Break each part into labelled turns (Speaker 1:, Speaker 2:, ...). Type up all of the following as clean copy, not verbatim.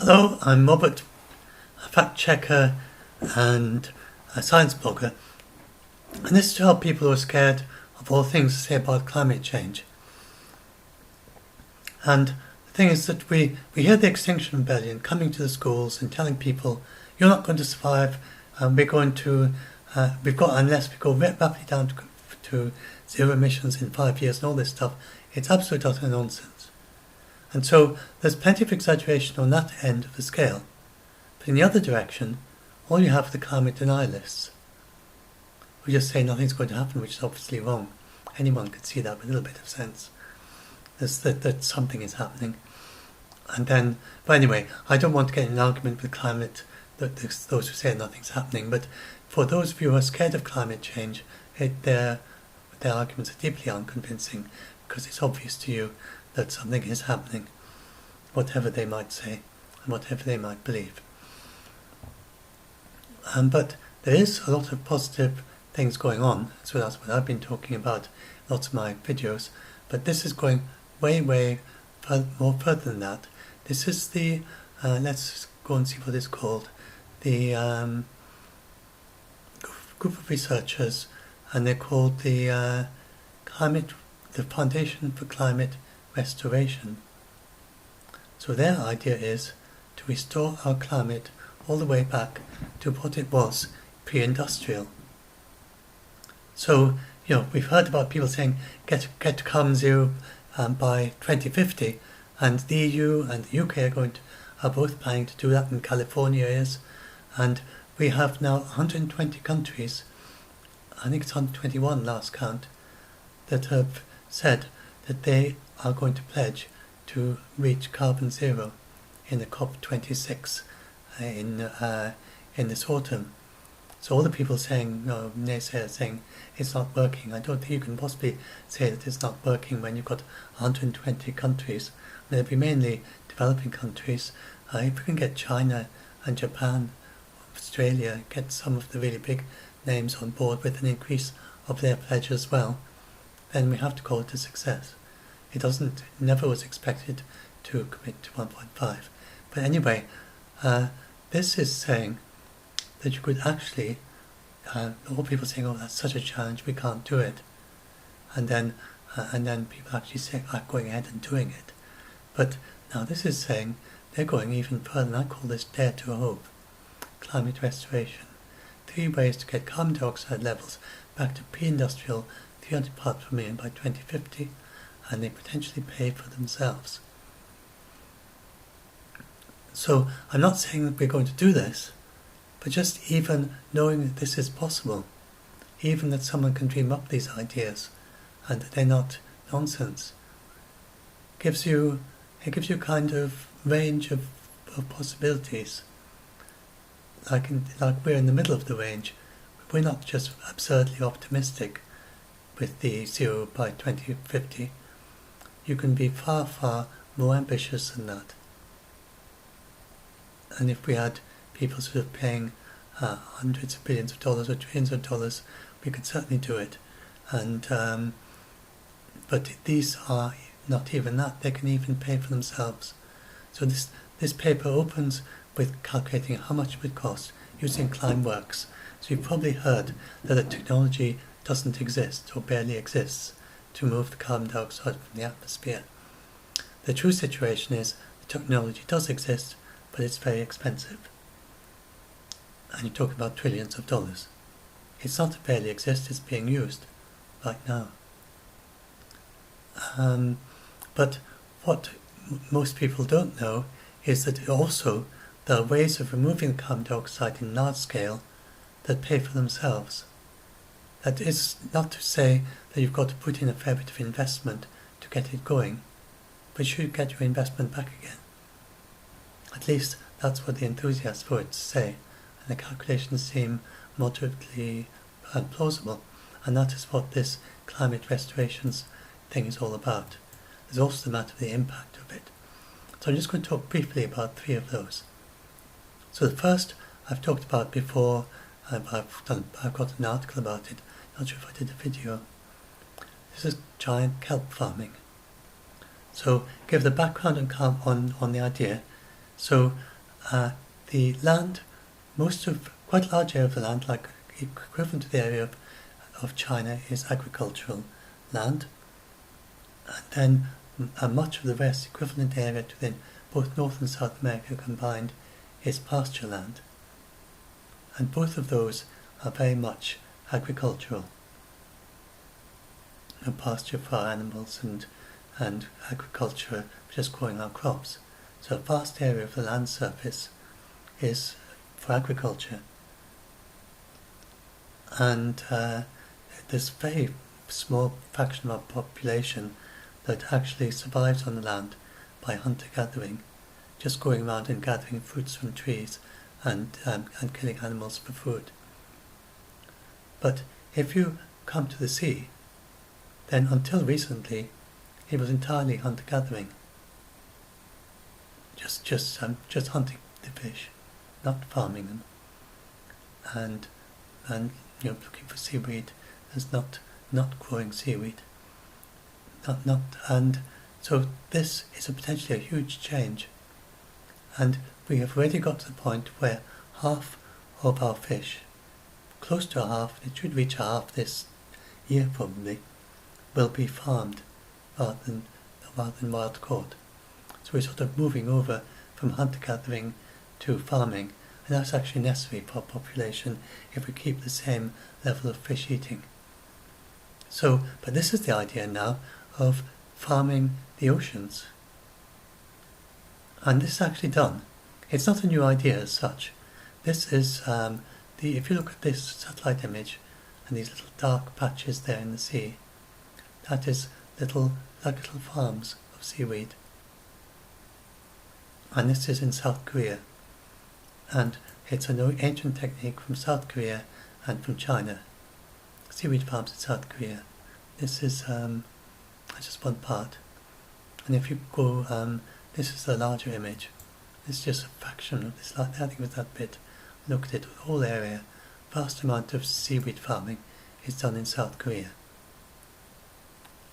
Speaker 1: Hello, I'm Robert, a fact checker and a science blogger, and this is to help people who are scared of all things to say about climate change. And the thing is that we hear the Extinction Rebellion coming to the schools and telling people, you're not going to survive, unless we go rapidly down to zero emissions in 5 years and all this stuff. It's absolute utter nonsense. And so there's plenty of exaggeration on that end of the scale. But in the other direction, all you have are the climate denialists, who just say nothing's going to happen, which is obviously wrong. Anyone could see that with a little bit of sense. That something is happening. And then, but anyway, I don't want to get in an argument with climate, those who say nothing's happening, but for those of you who are scared of climate change, their arguments are deeply unconvincing, because it's obvious to you that something is happening, whatever they might say and whatever they might believe. But there is a lot of positive things going on, so that's what I've been talking about in lots of my videos, but this is going way more further than that. This is the, let's go and see what it's called, the group of researchers, and they're called the Foundation for Climate Restoration. So their idea is to restore our climate all the way back to what it was pre-industrial. So, we've heard about people saying get to carbon zero by 2050, and the EU and the UK are both planning to do that, and California is, and we have now 120 countries, I think it's 121 last count, that have said that they are going to pledge to reach carbon zero in the COP26 in this autumn. So all the people saying, naysayers saying it's not working, I don't think you can possibly say that it's not working when you've got 120 countries. They'll be mainly developing countries. If we can get China and Japan, Australia, get some of the really big names on board with an increase of their pledge as well, then we have to call it a success. It never was expected to commit to 1.5. But anyway, this is saying that you could actually, all people saying, oh, that's such a challenge, we can't do it. And then people actually are going ahead and doing it. But now this is saying they're going even further, and I call this Dare to Hope, climate restoration. 3 ways to get carbon dioxide levels back to pre-industrial 300 parts per million by 2050, and they potentially pay for themselves. So I'm not saying that we're going to do this, but just even knowing that this is possible, even that someone can dream up these ideas and that they're not nonsense, gives you a kind of range of possibilities. Like we're in the middle of the range. We're not just absurdly optimistic with the zero by 2050. You can be far more ambitious than that. And if we had people sort of paying hundreds of billions of dollars or trillions of dollars, we could certainly do it. And but these are not even that. They can even pay for themselves. So this paper opens with calculating how much it would cost using Climeworks. So you've probably heard that the technology doesn't exist or barely exists to remove the carbon dioxide from the atmosphere. The true situation is the technology does exist, but it's very expensive. And you're talking about trillions of dollars. It's not that barely exists, it's being used right now. But what most people don't know is that also there are ways of removing the carbon dioxide in large scale that pay for themselves. That is not to say that you've got to put in a fair bit of investment to get it going, but you should get your investment back again. At least that's what the enthusiasts for it say, and the calculations seem moderately plausible, and that is what this climate restorations thing is all about. There's also the matter of the impact of it. So I'm just going to talk briefly about 3 of those. So the first I've talked about before. I've got an article about it. Not sure if I did a video. This is giant kelp farming. So give the background on the idea. So the land, quite a large area of the land, like equivalent to the area of China, is agricultural land, and then much of the rest, equivalent area within both North and South America combined, is pasture land. And both of those are very much agricultural. And pasture for our animals and agriculture for just growing our crops. So a vast area of the land surface is for agriculture. And there's a very small fraction of our population that actually survives on the land by hunter-gathering, just going around and gathering fruits from trees and killing animals for food. But if you come to the sea, then until recently it was entirely hunter-gathering, just hunting the fish, not farming them, and looking for seaweed. There's not growing seaweed, and so this is potentially a huge change, and we have already got to the point where half of our fish, close to a half, it should reach a half this year probably, will be farmed rather than wild caught. So we're sort of moving over from hunter-gathering to farming, and that's actually necessary for our population if we keep the same level of fish eating. So, but this is the idea now of farming the oceans. And this is actually done. It's not a new idea as such. This is, if you look at this satellite image and these little dark patches there in the sea, that is little farms of seaweed. And this is in South Korea. And it's an ancient technique from South Korea and from China. Seaweed farms in South Korea. This is just one part. And if you go, this is the larger image. This is just a fraction of this. I think it was that bit. Look at it, the whole area. Vast amount of seaweed farming is done in South Korea.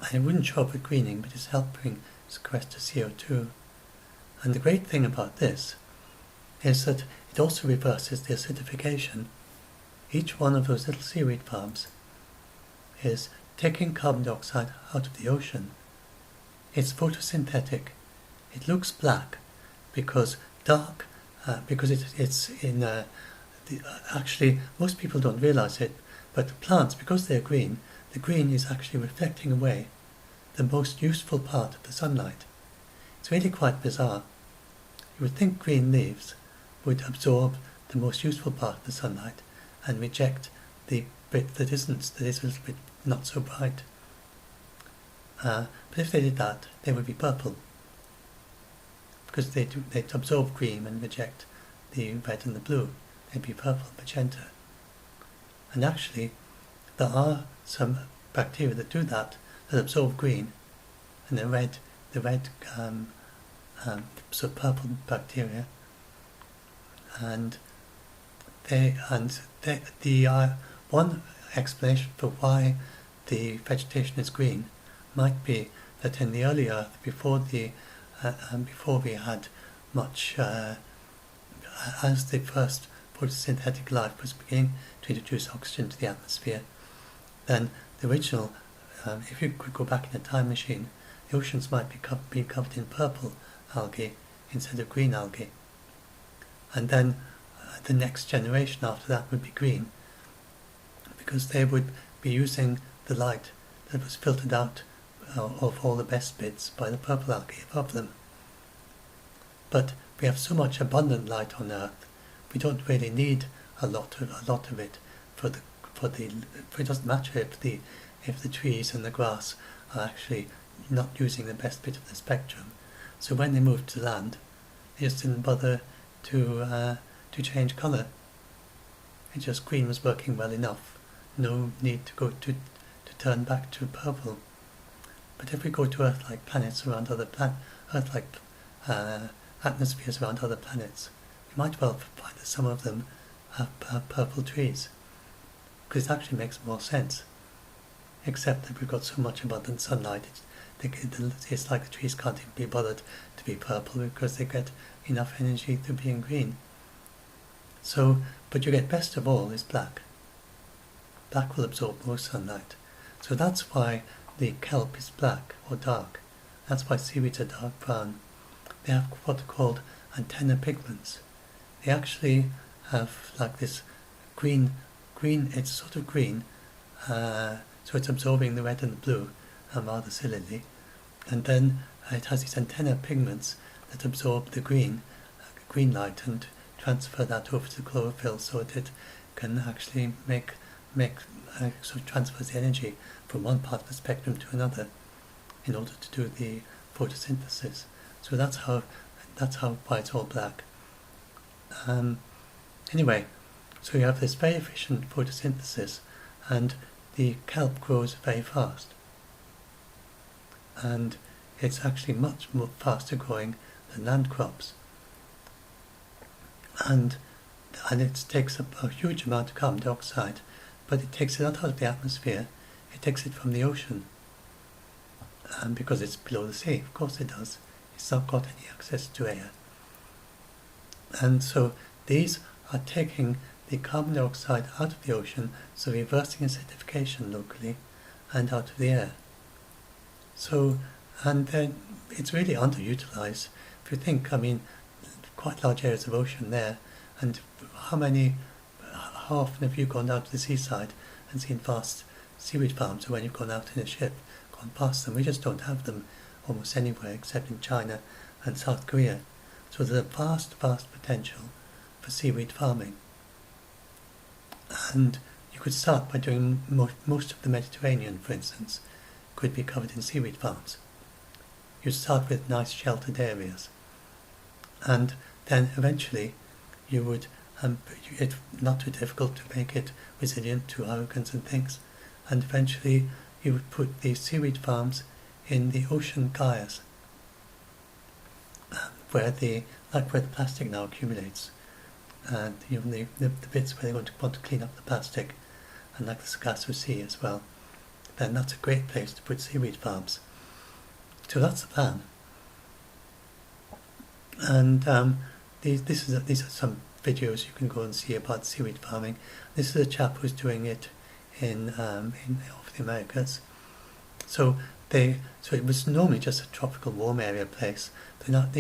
Speaker 1: And it wouldn't show up with greening, but it's helping sequester CO2. And the great thing about this is that it also reverses the acidification. Each one of those little seaweed farms is taking carbon dioxide out of the ocean. It's photosynthetic. It looks black because it's in actually most people don't realize it, but plants, because they're green, the green is actually reflecting away the most useful part of the sunlight. It's really quite bizarre. You would think green leaves would absorb the most useful part of the sunlight and reject the bit that is a little bit not so bright. But if they did that, they would be purple, because they'd absorb green and reject the red and the blue. They'd be purple, magenta. And actually, there are some bacteria that do that absorb green, and the red so purple bacteria, and the one explanation for why the vegetation is green might be that in the early Earth, before we had much, as the first photosynthetic life was beginning to introduce oxygen to the atmosphere, then the original, if you could go back in a time machine, the oceans might be covered in purple algae instead of green algae. And then the next generation after that would be green, because they would be using the light that was filtered out of all the best bits by the purple algae above them. But we have so much abundant light on Earth, we don't really need a lot of it it doesn't matter if the trees and the grass are actually not using the best bit of the spectrum. So when they moved to land, they just didn't bother to change colour. It just green was working well enough. No need to go to turn back to purple. But if we go to Earth-like planets around other Earth-like atmospheres around other planets, we might well find that some of them have purple trees, because it actually makes more sense. Except that we've got so much abundant sunlight, it's like the trees can't even be bothered to be purple, because they get enough energy to being green. So, but you get best of all is black. Black will absorb more sunlight. So that's why the kelp is black or dark. That's why seaweeds are dark brown. They have what are called antenna pigments. They actually have like this green, it's sort of green, so it's absorbing the red and the blue, rather sillily. And then it has these antenna pigments that absorb the green light and transfer that over to chlorophyll so that it can actually make sort of transfers the energy from one part of the spectrum to another in order to do the photosynthesis. So that's why it's all black. Anyway, so you have this very efficient photosynthesis, and the kelp grows very fast. And it's actually much more faster growing than land crops. And it takes up a huge amount of carbon dioxide, but it takes it not out of the atmosphere, it takes it from the ocean. Because it's below the sea, of course it does. It's not got any access to air. And so these are taking the carbon dioxide out of the ocean, so reversing acidification locally and out of the air. So, and then it's really underutilized. If you think, I mean, quite large areas of ocean there, and how often have you gone down to the seaside and seen vast seaweed farms, or when you've gone out in a ship, gone past them? We just don't have them almost anywhere except in China and South Korea. So there's a vast potential for seaweed farming. And you could start by doing most of the Mediterranean, for instance, could be covered in seaweed farms. You'd start with nice sheltered areas. And then eventually you would, it's not too difficult to make it resilient to hurricanes and things. And eventually you would put these seaweed farms in the ocean gyres, where the plastic now accumulates, and the bits where they're going to want to clean up the plastic, and like the Sargasso Sea as well. Then that's a great place to put seaweed farms. So that's the plan. And these are some videos you can go and see about seaweed farming. This is a chap who's doing it in over the Americas. So it was normally just a tropical warm area place. But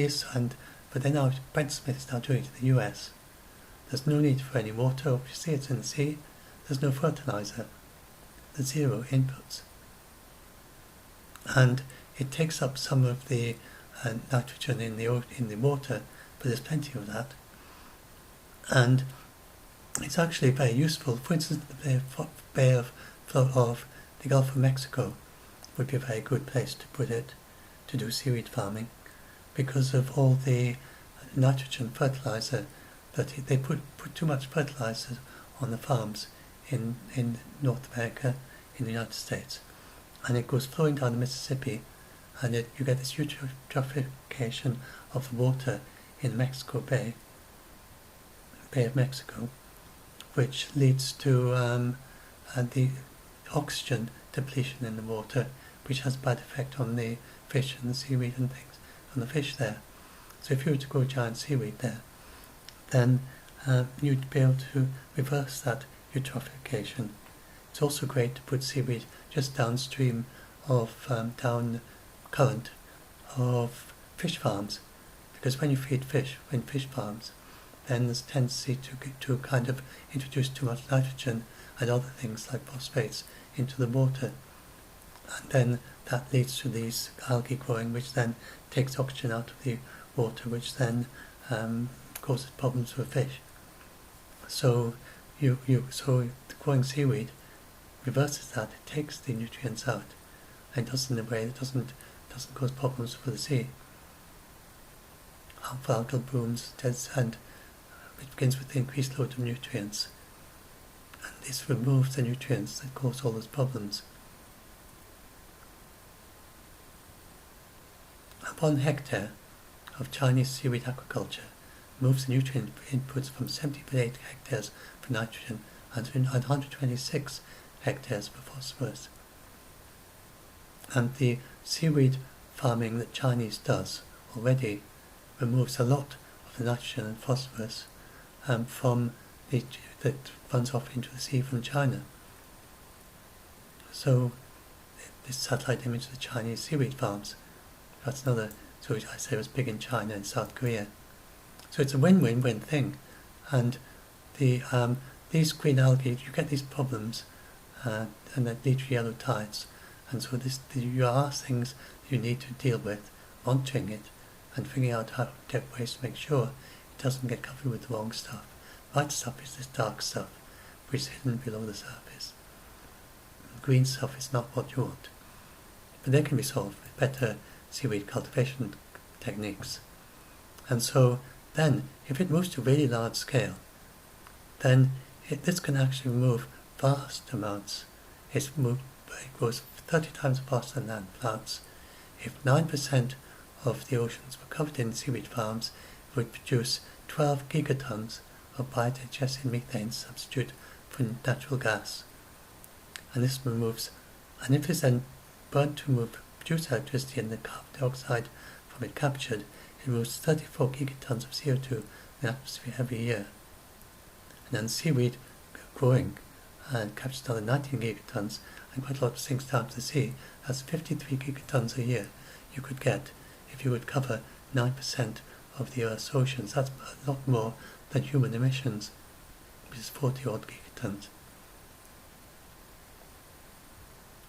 Speaker 1: then now Brent Smith is now doing it in the US. There's no need for any water. Obviously, it's in the sea. There's no fertilizer. There's zero inputs. And it takes up some of the nitrogen in the water, but there's plenty of that. And it's actually very useful. For instance, the Bay of the Gulf of Mexico would be a very good place to put it, to do seaweed farming, because of all the nitrogen fertilizer that they put too much fertilizer on the farms in North America, in the United States, and it goes flowing down the Mississippi, and you get this eutrophication of the water in Mexico Bay of Mexico, which leads to the oxygen depletion in the water, which has a bad effect on the fish and the seaweed and things, on the fish there. So if you were to grow giant seaweed there, then you'd be able to reverse that eutrophication. It's also great to put seaweed just downstream of down current of fish farms, because when you feed fish in fish farms, then there's a tendency to kind of introduce too much nitrogen and other things like phosphates into the water, and then that leads to these algae growing, which then takes oxygen out of the water, which then causes problems for fish. So growing seaweed reverses that. It takes the nutrients out, and does in a way that doesn't cause problems for the sea. Algal blooms, and it begins with the increased load of nutrients, and this removes the nutrients that cause all those problems. 1 hectare of Chinese seaweed aquaculture moves the nutrient inputs from 78 hectares for nitrogen and 126 hectares for phosphorus. And the seaweed farming that Chinese does already removes a lot the nitrogen and phosphorus that runs off into the sea from China. So this satellite image of the Chinese seaweed farms, that's another, so I say it was big in China and South Korea. So it's a win-win-win thing. And these green algae, you get these problems and they lead to yellow tides. And so you are things you need to deal with, monitoring it and figuring out how to get ways to make sure it doesn't get covered with the wrong stuff. White stuff is this dark stuff, which is hidden below the surface. Green stuff is not what you want. But they can be solved with better seaweed cultivation techniques. And so then, if it moves to really large scale, then this can actually move vast amounts. It goes 30 times faster than land plants. If 9% of the oceans were covered in seaweed farms, it would produce 12 gigatons of biodigested methane substitute for natural gas. And this removes, and if it's then burnt to produce electricity and the carbon dioxide from it captured, it removes 34 gigatons of CO2 in the atmosphere every year. And then seaweed growing and captures another 19 gigatons, and quite a lot sinks down to the sea. That's 53 gigatons a year you could get if you would cover 9% of the Earth's oceans. That's a lot more than human emissions, which is 40 odd gigatons.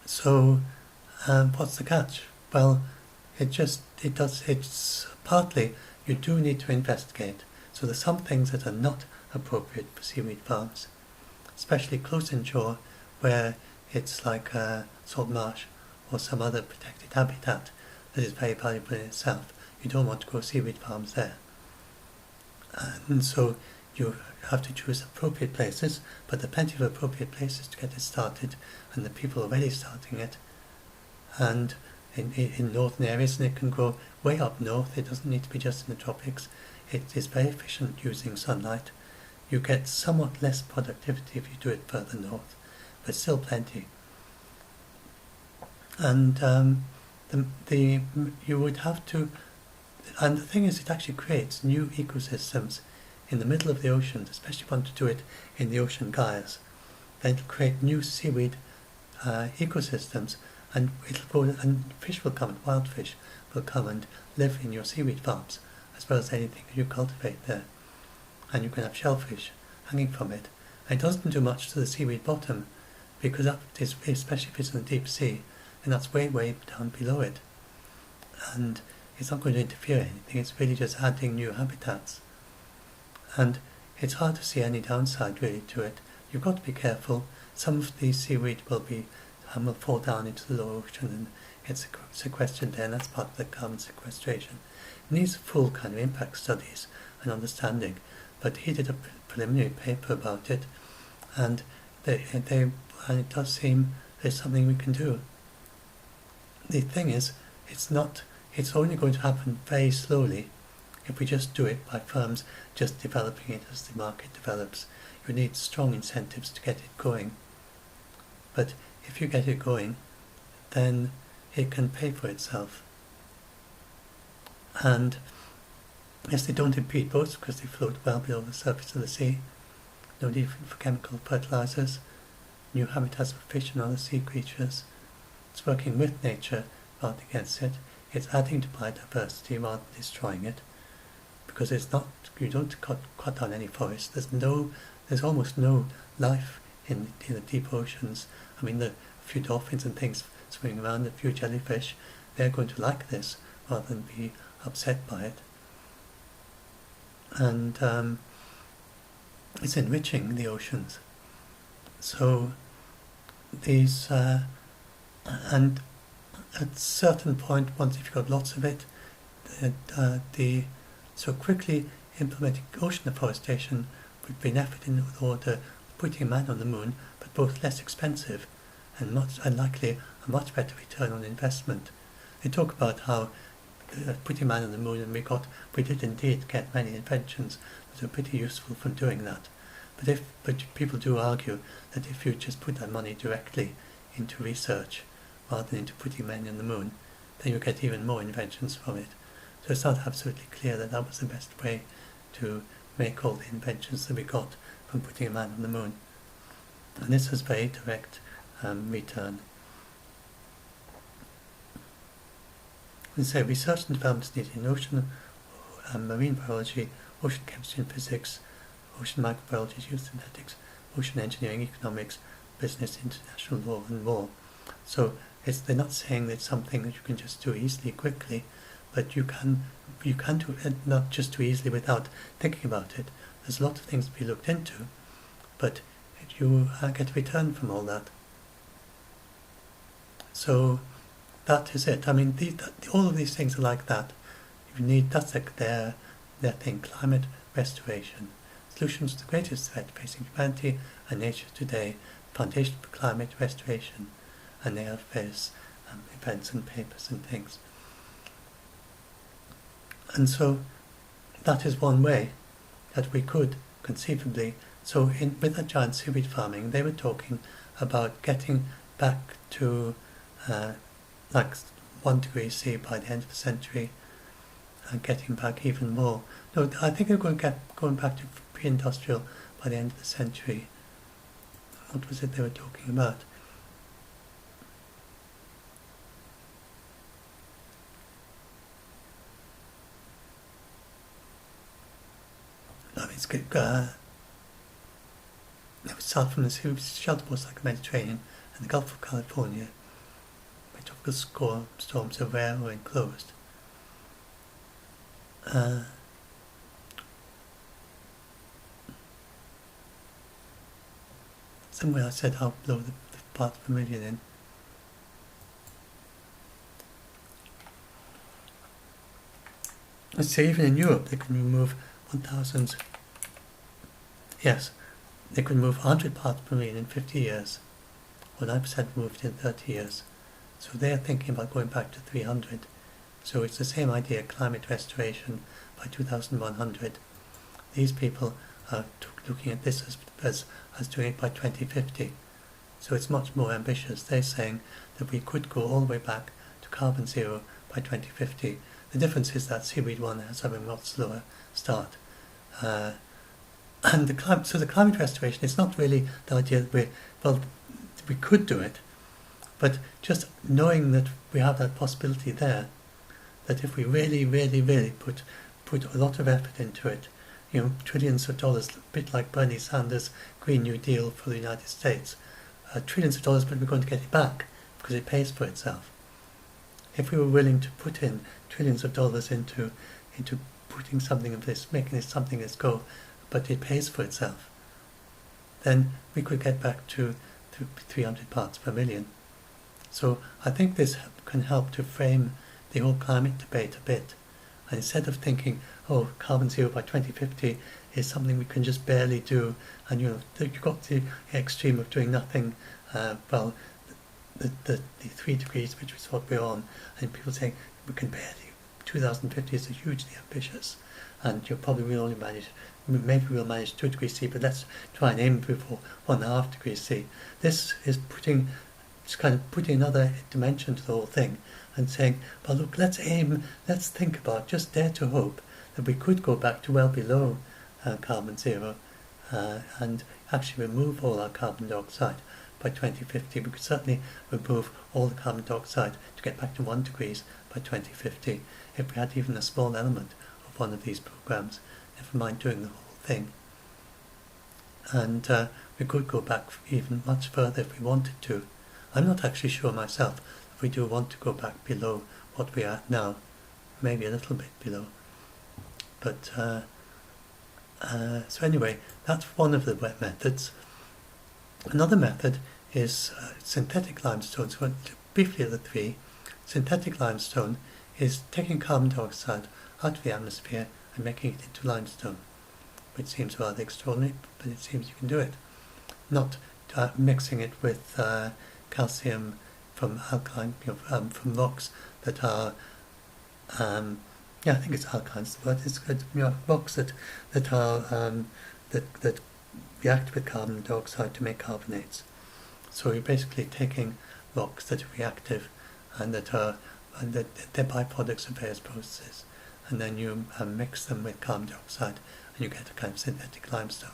Speaker 1: So, what's the catch? Well, it's partly you do need to investigate. So there's some things that are not appropriate for seaweed farms, especially close inshore where it's like salt marsh or some other protected habitat that is very valuable in itself. You don't want to grow seaweed farms there. And so you have to choose appropriate places, but there are plenty of appropriate places to get it started, and the people are already starting it. And in northern areas, and it can grow way up north. It doesn't need to be just in the tropics. It is very efficient using sunlight. You get somewhat less productivity if you do it further north, but still plenty. And you would have to, and the thing is, it actually creates new ecosystems in the middle of the ocean, especially if you want to do it in the ocean gyres. Then it'll create new seaweed ecosystems, and it'll go, and fish will come, and wild fish will come and live in your seaweed farms, as well as anything that you cultivate there. And you can have shellfish hanging from it. And it doesn't do much to the seaweed bottom, because that is, especially if it's in the deep sea, and that's way, way down below it. And it's not going to interfere in anything, it's really just adding new habitats. And it's hard to see any downside really to it. You've got to be careful. Some of the seaweed will fall down into the lower ocean and get sequestered there, and that's part of the carbon sequestration. It needs full kind of impact studies and understanding, but he did a preliminary paper about it, and it does seem there's something we can do. The thing is, it's only going to happen very slowly if we just do it by firms just developing it as the market develops. You need strong incentives to get it going. But if you get it going, then it can pay for itself. And yes, they don't impede boats because they float well below the surface of the sea. No need for chemical fertilizers, new habitats for fish and other sea creatures. It's working with nature rather than against it. It's adding to biodiversity rather than destroying it, because you don't cut down any forest. There's almost no life in the deep oceans. I mean, a few dolphins and things swimming around, a few jellyfish, they're going to like this rather than be upset by it. And it's enriching the oceans. So these, and at a certain point, once you've got lots of it, so quickly implementing ocean afforestation would be an effort in order of putting a man on the moon, but both less expensive and likely a much better return on investment. They talk about how putting a man on the moon, and we did indeed get many inventions that are pretty useful from doing that. But people do argue that if you just put that money directly into research rather than into putting men on the moon, then you get even more inventions from it. So it's not absolutely clear that that was the best way to make all the inventions that we got from putting a man on the moon. And this has very direct return. We say research and development is needed in ocean, marine biology, ocean chemistry and physics, ocean microbiology, geosynthetics, ocean engineering, economics, business, international law, and more. So they're not saying that it's something that you can just do easily, quickly, but you can do it not just too easily without thinking about it. There's a lot of things to be looked into, but you get a return from all that. So that is it. I mean, all of these things are like that. You need, that's like their thing, climate restoration. Solutions to the greatest threat facing humanity and nature today, foundation for climate restoration. And they have various events and papers and things. And so that is one way that we could conceivably, so with that giant seaweed farming, they were talking about getting back to like 1 degree C by the end of the century, and getting back even more. No, I think they're going back to pre-industrial by the end of the century. What was it they were talking about? No, it's good. It would start from the shelter ports like the Mediterranean and the Gulf of California, where tropical storms are rare or enclosed. Somewhere I said how low the parts per million in. Let's say even in Europe they can remove 1,000. Yes, they could remove 100 parts per million in 50 years, or 9% removed in 30 years. So they are thinking about going back to 300. So it's the same idea, climate restoration by 2100. These people are looking at this as doing it by 2050. So it's much more ambitious. They're saying that we could go all the way back to carbon zero by 2050. The difference is that seaweed one has a much slower start. And the climate restoration is not really the idea that we could do it, but just knowing that we have that possibility there, that if we really, really, really put a lot of effort into it, trillions of dollars, a bit like Bernie Sanders' Green New Deal for the United States, trillions of dollars, but we're going to get it back because it pays for itself. If we were willing to put in trillions of dollars into putting something of this, making this something that's go, but it pays for itself, then we could get back to 300 parts per million. So I think this can help to frame the whole climate debate a bit. And instead of thinking, oh, carbon zero by 2050 is something we can just barely do, and you got the extreme of doing nothing, the 3 degrees which is what we're on, and people saying we can barely, 2050 is hugely ambitious, and you probably will only manage, maybe we'll manage 2 degrees C, but let's try and aim for 1.5 degrees C. This is kind of putting another dimension to the whole thing, and saying, well look, let's think about, just dare to hope that we could go back to well below carbon zero, and actually remove all our carbon dioxide by 2050. We could certainly remove all the carbon dioxide to get back to 1 degrees by 2050 if we had even a small element of one of these programs, never mind doing the whole thing. And we could go back even much further if we wanted to. I'm not actually sure myself if we do want to go back below what we are at now, maybe a little bit below. But so anyway, that's one of the methods. Another method is synthetic limestone. So briefly at the three, synthetic limestone is taking carbon dioxide out of the atmosphere and making it into limestone, which seems rather extraordinary, but it seems you can do it. Not mixing it with calcium from alkaline, from rocks that are, I think it's alkalines. The word is good. Rocks that are that react with carbon dioxide to make carbonates. So you're basically taking rocks that are reactive and they're byproducts of various processes, and then you mix them with carbon dioxide and you get a kind of synthetic limestone.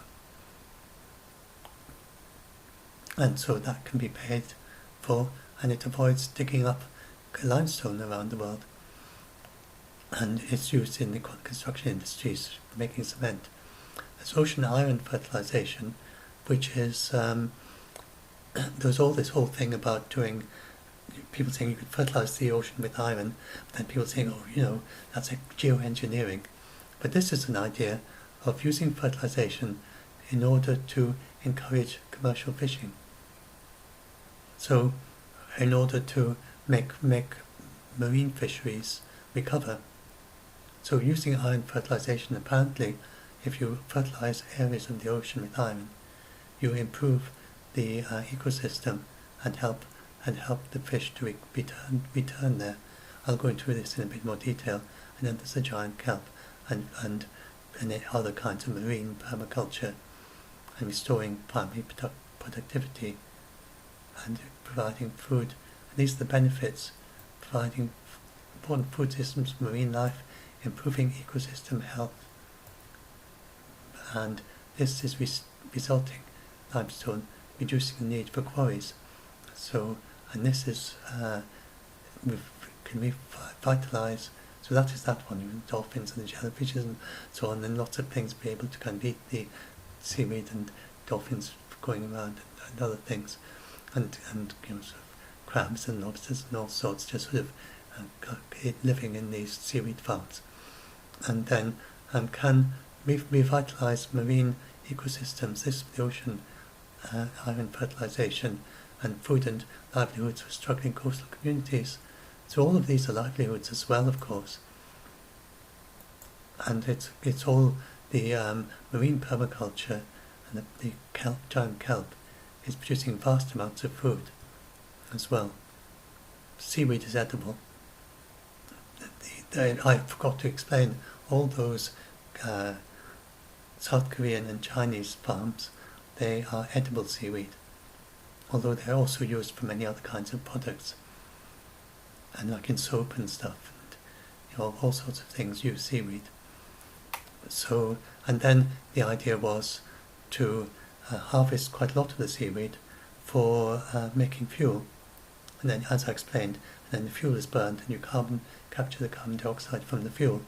Speaker 1: And so that can be paid for, and it avoids digging up limestone around the world. And it's used in the construction industries for making cement. There's ocean iron fertilization, which is, there's all this whole thing about doing, people saying you could fertilize the ocean with iron, but then people saying, oh, that's like geoengineering. But this is an idea of using fertilization in order to encourage commercial fishing. So, in order to make marine fisheries recover. So using iron fertilization, apparently, if you fertilize areas of the ocean with iron, you improve the ecosystem and help the fish to return there. I'll go into this in a bit more detail. And then there's the giant kelp and other kinds of marine permaculture and restoring primary productivity and providing food. And these are the benefits: providing important food systems, marine life, improving ecosystem health. And this is resulting limestone reducing the need for quarries. So, and this is can revitalize. So that is that one, with dolphins and the jellyfishes and so on, and lots of things be able to kind of eat the seaweed and dolphins going around and other things, and sort of crabs and lobsters and all sorts just sort of living in these seaweed farms, and then can revitalize marine ecosystems. This is the ocean iron fertilization and food and livelihoods for struggling coastal communities. So all of these are livelihoods as well, of course. And it's all the marine permaculture, and the giant kelp is producing vast amounts of food as well. Seaweed is edible. I forgot to explain, all those South Korean and Chinese farms, they are edible seaweed, although they're also used for many other kinds of products, and like in soap and stuff, and all sorts of things use seaweed. So, and then the idea was to harvest quite a lot of the seaweed for making fuel, and then, as I explained, and then the fuel is burned and you capture the carbon dioxide from the fuel.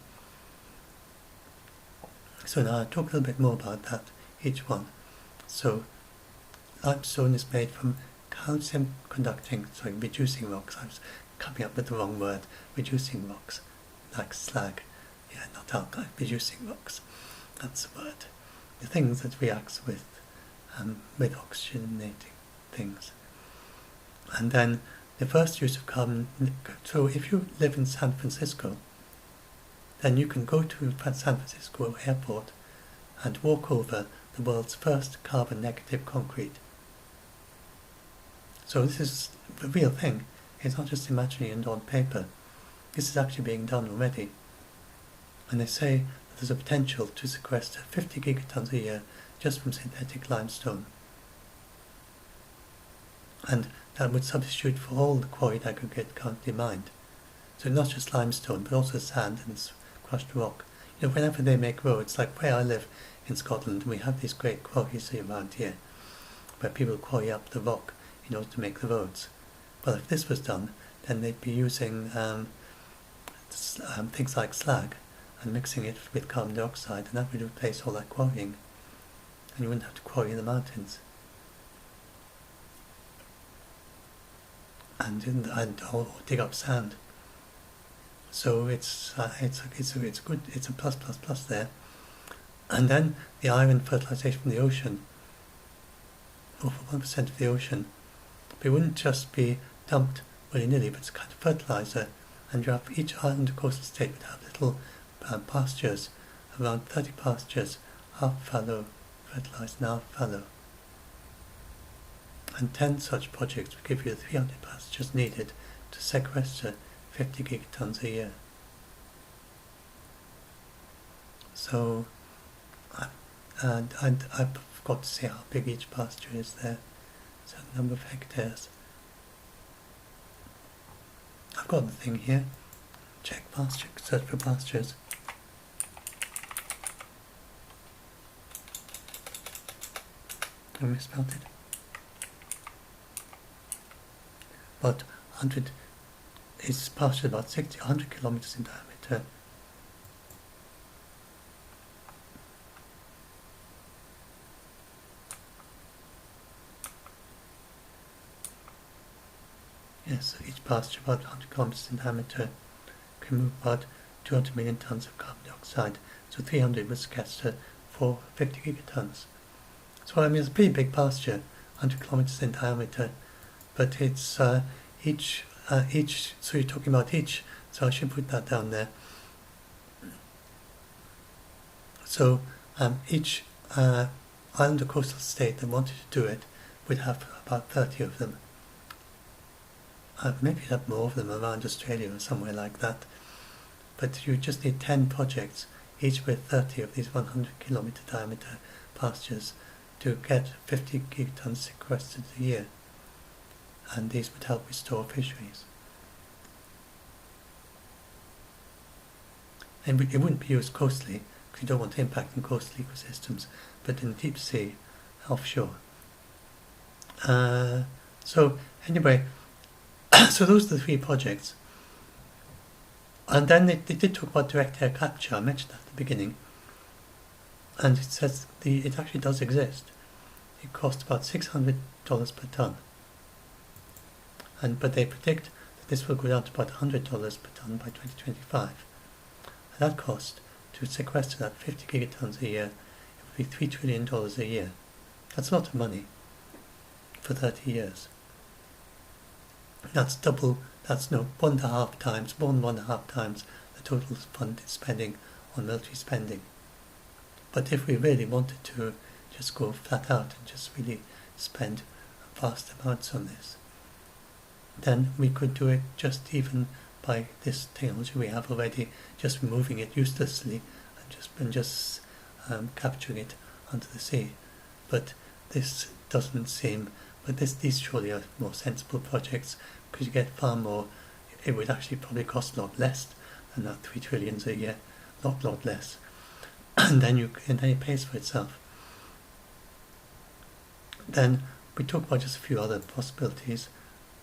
Speaker 1: So now I'll talk a little bit more about that, each one. So limestone is made from reducing rocks. I was coming up with the wrong word. Reducing rocks, like slag. Yeah, not alkali, reducing rocks. That's the word. The things that reacts with oxygenating things. And then the first use of carbon, so if you live in San Francisco, then you can go to San Francisco airport and walk over the world's first carbon negative concrete. So this is the real thing. It's not just imaginary and on paper. This is actually being done already. And they say that there's a potential to sequester 50 gigatons a year just from synthetic limestone. And that would substitute for all the quarried aggregate currently mined. So not just limestone, but also sand and crushed rock. Whenever they make roads, like where I live in Scotland, we have these great quarries around here, where people quarry up the rock in order to make the roads. Well, if this was done, then they'd be using things like slag and mixing it with carbon dioxide, and that would replace all that quarrying, and you wouldn't have to quarry in the mountains. Or dig up sand. So it's good. It's a plus there. And then the iron fertilization from the ocean, over 1% of the ocean, but it wouldn't just be dumped willy-nilly, but it's a kind of fertilizer. And you have each island coastal state would have little pastures, around 30 pastures, half fallow, fertilized and half fallow. And 10 such projects would give you the 300 pastures needed to sequester 50 gigatons a year. So, and I forgot to say how big each pasture is there. It's a number of hectares. I've got the thing here. Check pasture, search for pastures. I misspelled it. About 100, it's partially about 100 kilometers in diameter. Yes, so each pasture about 100 kilometers in diameter can move about 200 million tons of carbon dioxide. So 300 was sequestered for 50 gigatons. So I mean, it's a pretty big pasture, 100 kilometers in diameter, but it's each, so you're talking about each, so I should put that down there. So each island or coastal state that wanted to do it would have about 30 of them. Maybe you'd have more of them around Australia or somewhere like that. But you just need 10 projects, each with 30 of these 100 kilometer diameter pastures, to get 50 gigatons sequestered a year. And these would help restore fisheries. And it wouldn't be used coastally, because you don't want to impact on coastal ecosystems, but in the deep sea, offshore. So anyway, so those are the 3 projects. And then they did talk about direct air capture. I mentioned that at the beginning. And it says it actually does exist. It costs about $600 per tonne. But they predict that this will go down to about $100 per tonne by 2025. And that cost, to sequester that 50 gigatons a year, it would be $3 trillion a year. That's a lot of money for 30 years. That's double, that's 1.5 times, more than 1.5 times the total funded spending on military spending. But if we really wanted to just go flat out and just really spend vast amounts on this, then we could do it just even by this technology we have already, just removing it uselessly and just capturing it onto the sea. But this doesn't seem, these surely are more sensible projects, because you get far more. It would actually probably cost a lot less than that $3 trillion a year, lot less, and then it pays for itself. Then we talk about just a few other possibilities.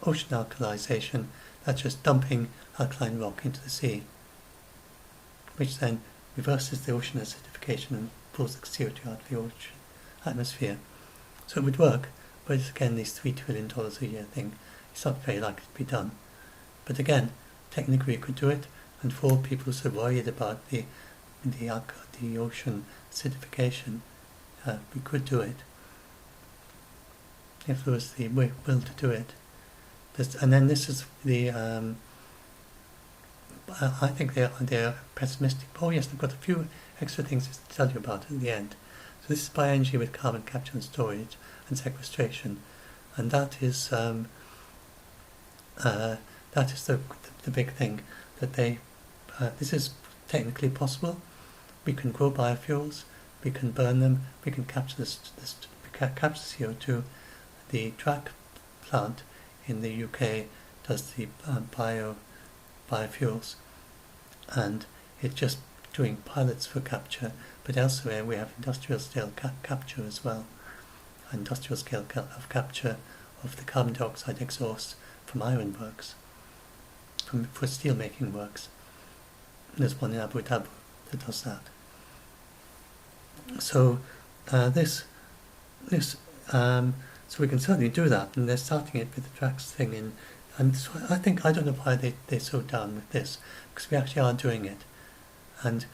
Speaker 1: Ocean alkalization, that's just dumping alkaline rock into the sea, which then reverses the ocean acidification and pulls the CO2 out of the ocean atmosphere. So it would work, but it's again this $3 trillion a year thing. It's not very likely to be done. But again, technically we could do it, and for all people who are worried about the ocean acidification, we could do it if there was the will to do it. And then this is the I think they're pessimistic. Oh yes, I've got a few extra things to tell you about at the end. So this is bioenergy with carbon capture and storage and sequestration, and that is the big thing that this is technically possible. We can grow biofuels, we can burn them, we can capture capture CO2. The track plant in the UK does the biofuels, and it's just doing pilots for capture, but elsewhere we have industrial scale capture as well, industrial scale of capture of the carbon dioxide exhaust from ironworks, for steel making works. There's one in Abu Dhabi that does that. So so we can certainly do that, and they're starting it with the tracks thing and so I don't know why they're so down with this, because we actually are doing it, and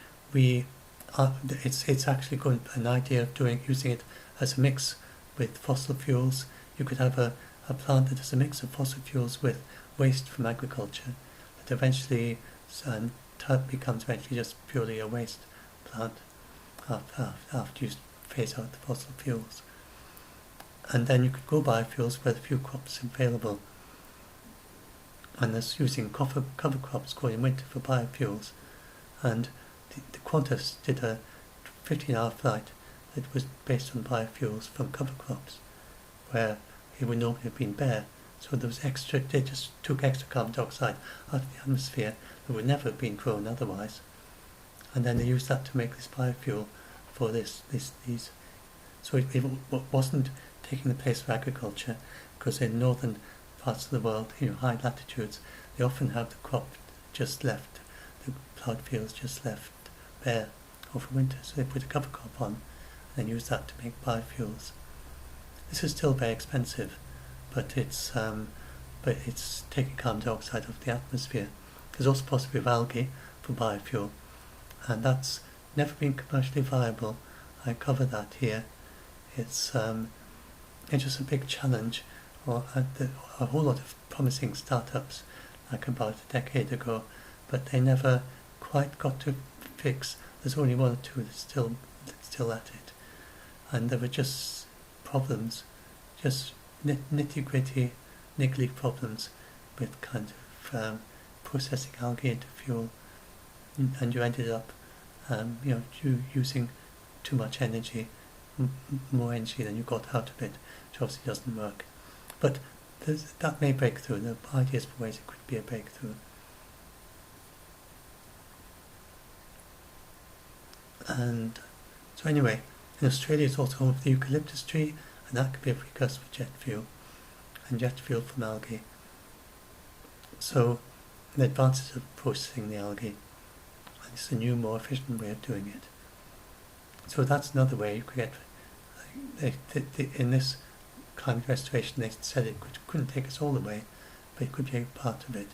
Speaker 1: it's actually an idea of using it as a mix with fossil fuels. You could have a plant that is a mix of fossil fuels with waste from agriculture, that eventually becomes just purely a waste plant after you phase out the fossil fuels. And then you could grow biofuels where the few crops available. And there's using cover crops growing in winter for biofuels. And the Qantas did a 15-hour flight that was based on biofuels from cover crops, where it would normally have been bare. So there was they just took extra carbon dioxide out of the atmosphere that would never have been grown otherwise. And then they used that to make this biofuel for these. So it wasn't taking the place of agriculture, because in northern parts of the world, high latitudes, they often have the crop just left, the ploughed fields just left bare over winter, so they put a cover crop on and then use that to make biofuels. This is still very expensive, but it's taking carbon dioxide off the atmosphere. There's also possibility of algae for biofuel, and that's never been commercially viable. I cover that here. It's just a big challenge. A whole lot of promising startups, like about a decade ago, but they never quite got to fix. There's only one or two that's still at it, and there were just problems, just nitty-gritty, niggly problems with kind of processing algae into fuel, and you ended up, using too much energy, more energy than you got out of it, which obviously doesn't work. But that may break through. There are ideas for ways it could be a breakthrough. And so anyway, in Australia it's also home of the eucalyptus tree, and that could be a precursor for jet fuel, and jet fuel from algae. So the advances of processing the algae, and it's a new, more efficient way of doing it. So that's another way you could get, in this climate restoration they said it couldn't take us all the way, but it could be a part of it,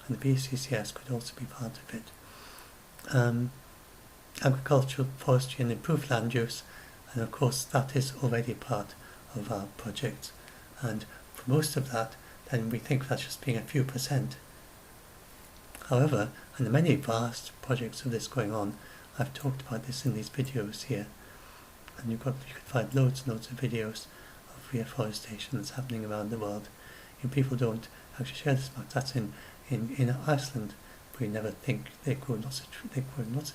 Speaker 1: and the BCCS could also be part of it. Agricultural, forestry and improved land use, and of course that is already part of our projects, and for most of that then we think that's just being a few percent. However, and there are many vast projects of this going on. I've talked about this in these videos here, and you could find loads and loads of videos of reforestation that's happening around the world. People don't actually share this much. That's in Iceland, we never think they grow lots of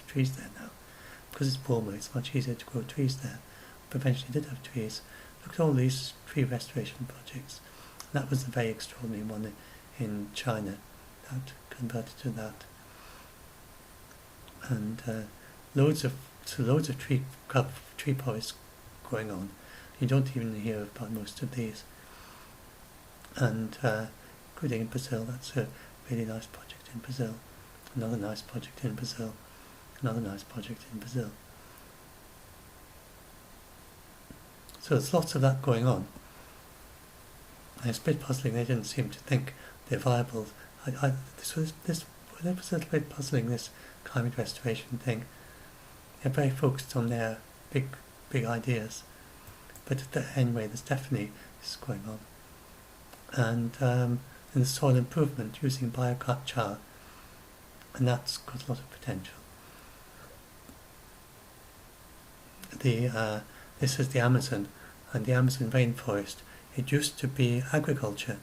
Speaker 1: trees there now, because it's warmer. It's much easier to grow trees there. But eventually did have trees. Look at all these tree restoration projects. And that was the very extraordinary one in China that converted to that. And loads of tree forests going on. You don't even hear about most of these. And including in Brazil, that's a really nice project in Brazil. Another nice project in Brazil. Another nice project in Brazil. So there's lots of that going on. And it's a bit puzzling. They didn't seem to think they're viable. This was a little bit puzzling, this climate restoration thing. They're very focused on their big ideas. But anyway, there's definitely this going on. And in the soil improvement, using biochar, and that's got a lot of potential. This is the Amazon, and the Amazon rainforest. It used to be agriculture,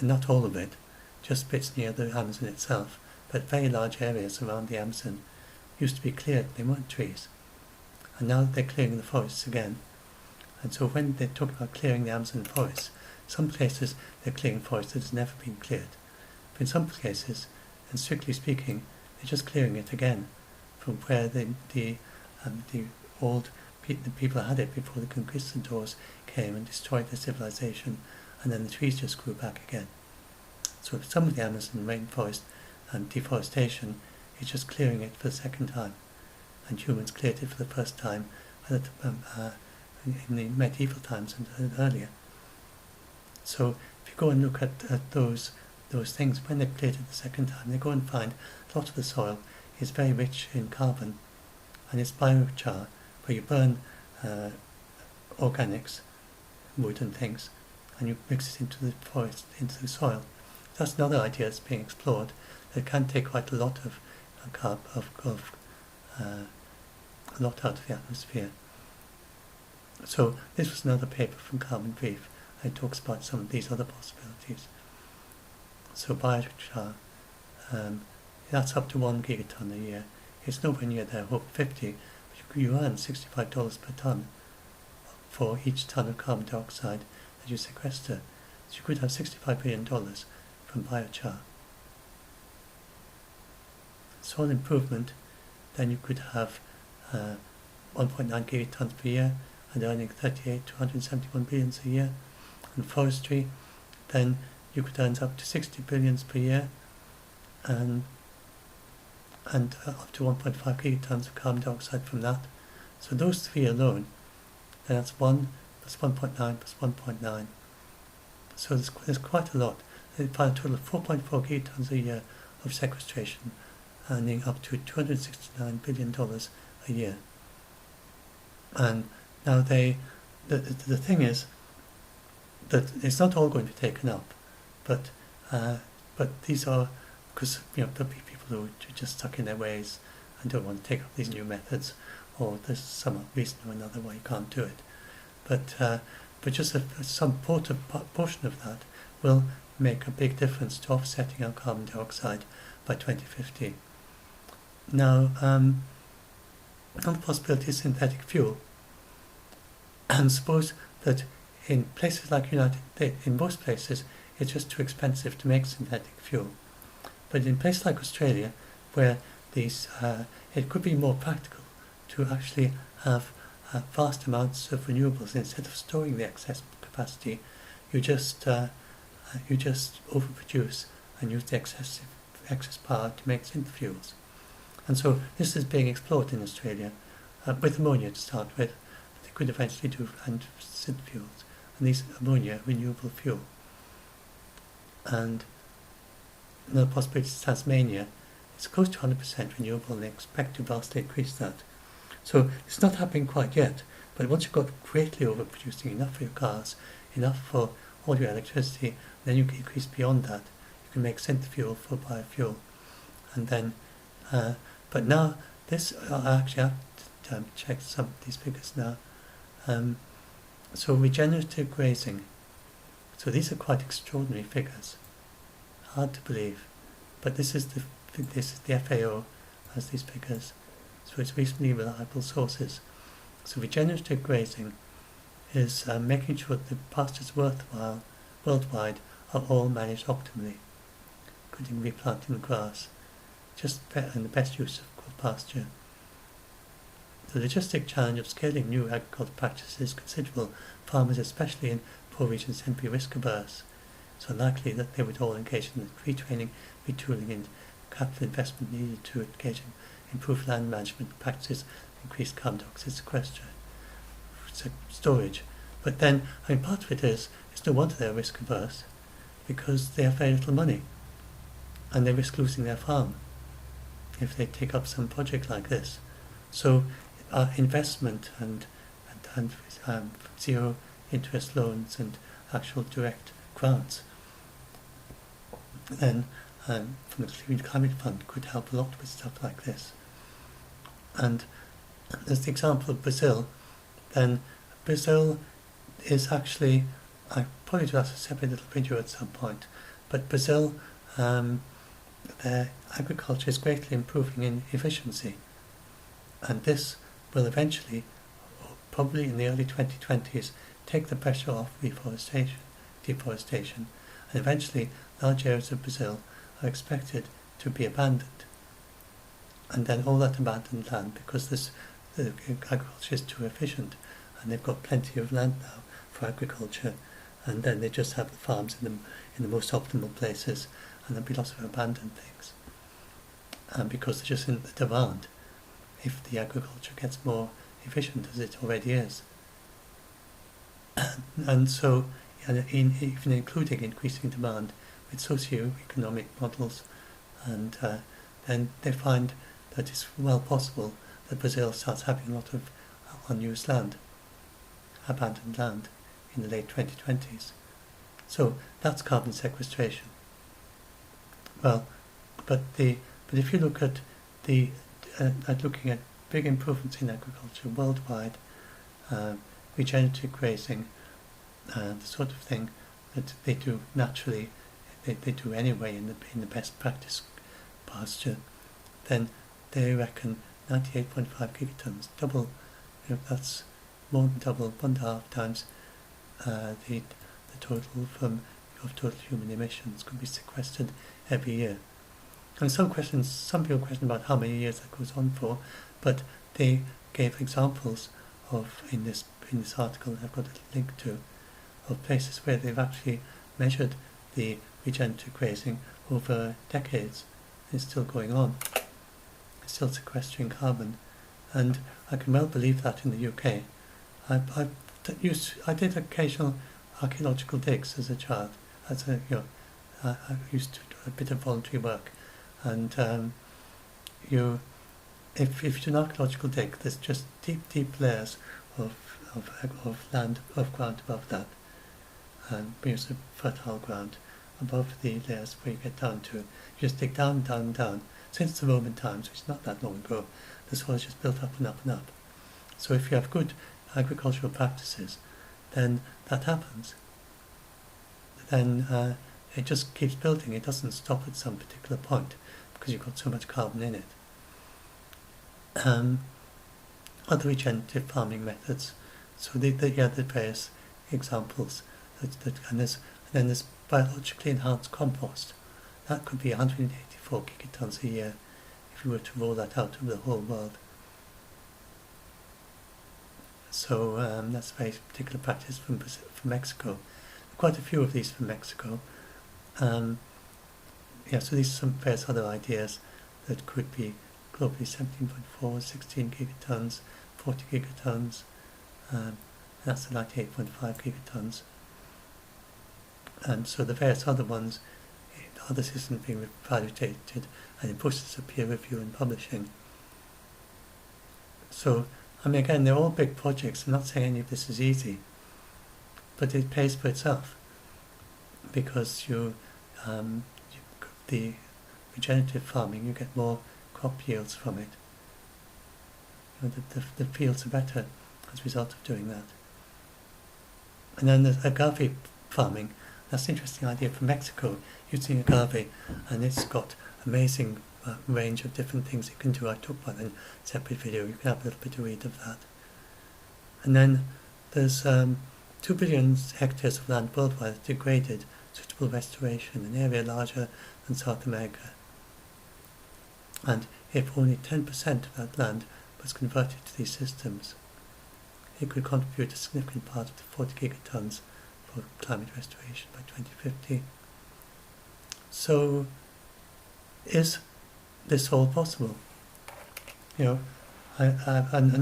Speaker 1: not all of it, just bits near the Amazon itself, but very large areas around the Amazon used to be cleared. They weren't trees, and now they're clearing the forests again. And so when they talk about clearing the Amazon forests, some places they're clearing forests that has never been cleared, but in some cases, and strictly speaking, they're just clearing it again from where the people had it before the conquistadors came and destroyed their civilization, and then the trees just grew back again. So some of the Amazon rainforest and deforestation is just clearing it for the second time, and humans cleared it for the first time in the medieval times and earlier. So if you go and look at those things, when they've cleared it the second time, they go and find a lot of the soil is very rich in carbon, and it's biochar, where you burn organics, wood and things, and you mix it into the forest, into the soil. That's another idea that's being explored. That can take quite a lot of a lot out of the atmosphere. So this was another paper from Carbon Brief, and it talks about some of these other possibilities. So biochar, that's up to 1 gigaton a year. It's nowhere near their hope 50. You earn $65 per tonne for each tonne of carbon dioxide that you sequester. So you could have $65 billion from biochar. Soil improvement, then you could have 1.9 gigatons per year, and earning 38 to 171 billions a year. And forestry, then you could earn up to 60 billions per year, and up to 1.5 gigatons of carbon dioxide from that. So those three alone, then that's 1 plus 1.9 plus 1.9. So there's quite a lot. They find a total of 4.4 gigatons a year of sequestration, earning up to $269 billion a year. And now the thing is that it's not all going to be taken up, but these are, because there'll be people who are just stuck in their ways and don't want to take up these new methods, or there's some reason or another why you can't do it. But just some portion of that will make a big difference to offsetting our carbon dioxide by 2050. Now, another possibility is synthetic fuel. And suppose that in places like United States, in most places, it's just too expensive to make synthetic fuel. But in places like Australia, where these, it could be more practical to actually have vast amounts of renewables. Instead of storing the excess capacity, you just overproduce and use the excess power to make synth fuels. And so this is being explored in Australia with ammonia to start with. They could eventually do and synth fuels, and these ammonia renewable fuel. And another possibility is Tasmania. It's close to 100% renewable, and they expect to vastly increase that. So it's not happening quite yet, but once you've got greatly overproducing, enough for your cars, enough for all your electricity, then you can increase beyond that. You can make synth fuel for biofuel. And then, but now this, I actually have to check some of these figures now. So regenerative grazing. So these are quite extraordinary figures. Hard to believe, but this is the FAO has these figures. So it's reasonably reliable sources. So regenerative grazing is making sure that the pastures worthwhile worldwide are all managed optimally, including replanting the grass, and the best use of pasture. The logistic challenge of scaling new agricultural practices is considerable. Farmers, especially in poor regions, tend to be risk averse. So unlikely that they would all engage in the retraining, retooling, and capital investment needed to engage in improved land management practices, increased carbon dioxide storage. But then, part of it is, it's no wonder they're risk averse, because they have very little money, and they risk losing their farm if they take up some project like this. So investment and zero interest loans and actual direct grants then from the Clean Climate Fund could help a lot with stuff like this. And as the example of Brazil, then Brazil is actually, I probably do have a separate little video at some point, but Brazil, their agriculture is greatly improving in efficiency, and this will eventually, probably in the early 2020s, take the pressure off deforestation, and eventually large areas of Brazil are expected to be abandoned. And then all that abandoned land, because the agriculture is too efficient, and they've got plenty of land now for agriculture, and then they just have the farms in the most optimal places, and there'll be lots of abandoned things. And because they're just in the demand, if the agriculture gets more efficient as it already is. And so, even including increasing demand with socio-economic models, and then they find that it's well possible that Brazil starts having a lot of unused land, abandoned land, in the late 2020s. So that's carbon sequestration. Well, but if you look at looking at big improvements in agriculture worldwide, regenerative grazing, the sort of thing that they do naturally, they do anyway in the best practice pasture, then they reckon 98.5 gigatons, double, that's more than double, 1.5 times the total of total human emissions could be sequestered every year. And some people question about how many years that goes on for, but they gave examples in this article I've got a link to, of places where they've actually measured the regenerative grazing over decades. It's still going on. It's still sequestering carbon, and I can well believe that in the UK. I did occasional archaeological digs as a child. I used to do a bit of voluntary work, and if you do an archaeological dig, there's just deep layers of land, of ground above that, and it's a fertile ground above the layers where you get down to. You just dig down. Since the Roman times, which is not that long ago, the soil is just built up and up and up. So if you have good agricultural practices, then that happens. Then it just keeps building. It doesn't stop at some particular point because you've got so much carbon in it. Other regenerative farming methods. So the various examples. And then there's biologically enhanced compost. That could be 184 gigatons a year if you were to roll that out over the whole world. So that's a very particular practice from Mexico. Quite a few of these from Mexico. So these are some various other ideas that could be globally 17.4, 16 gigatons, 40 gigatons, and that's the 98.5 gigatons. And so the various other ones, other systems being validated and in process of peer review and publishing. So, again, they're all big projects. I'm not saying any of this is easy, but it pays for itself because the regenerative farming, you get more crop yields from it. The fields are better as a result of doing that. And then there's agave farming. That's an interesting idea from Mexico, using agave, and it's got amazing range of different things it can do. I talk about it in a separate video. You can have a little bit of read of that. And then there's 2 billion hectares of land worldwide degraded, suitable restoration, an area larger than South America. And if only 10% of that land was converted to these systems, it could contribute a significant part of the 40 gigatons for climate restoration by 2050. So, is this all possible? An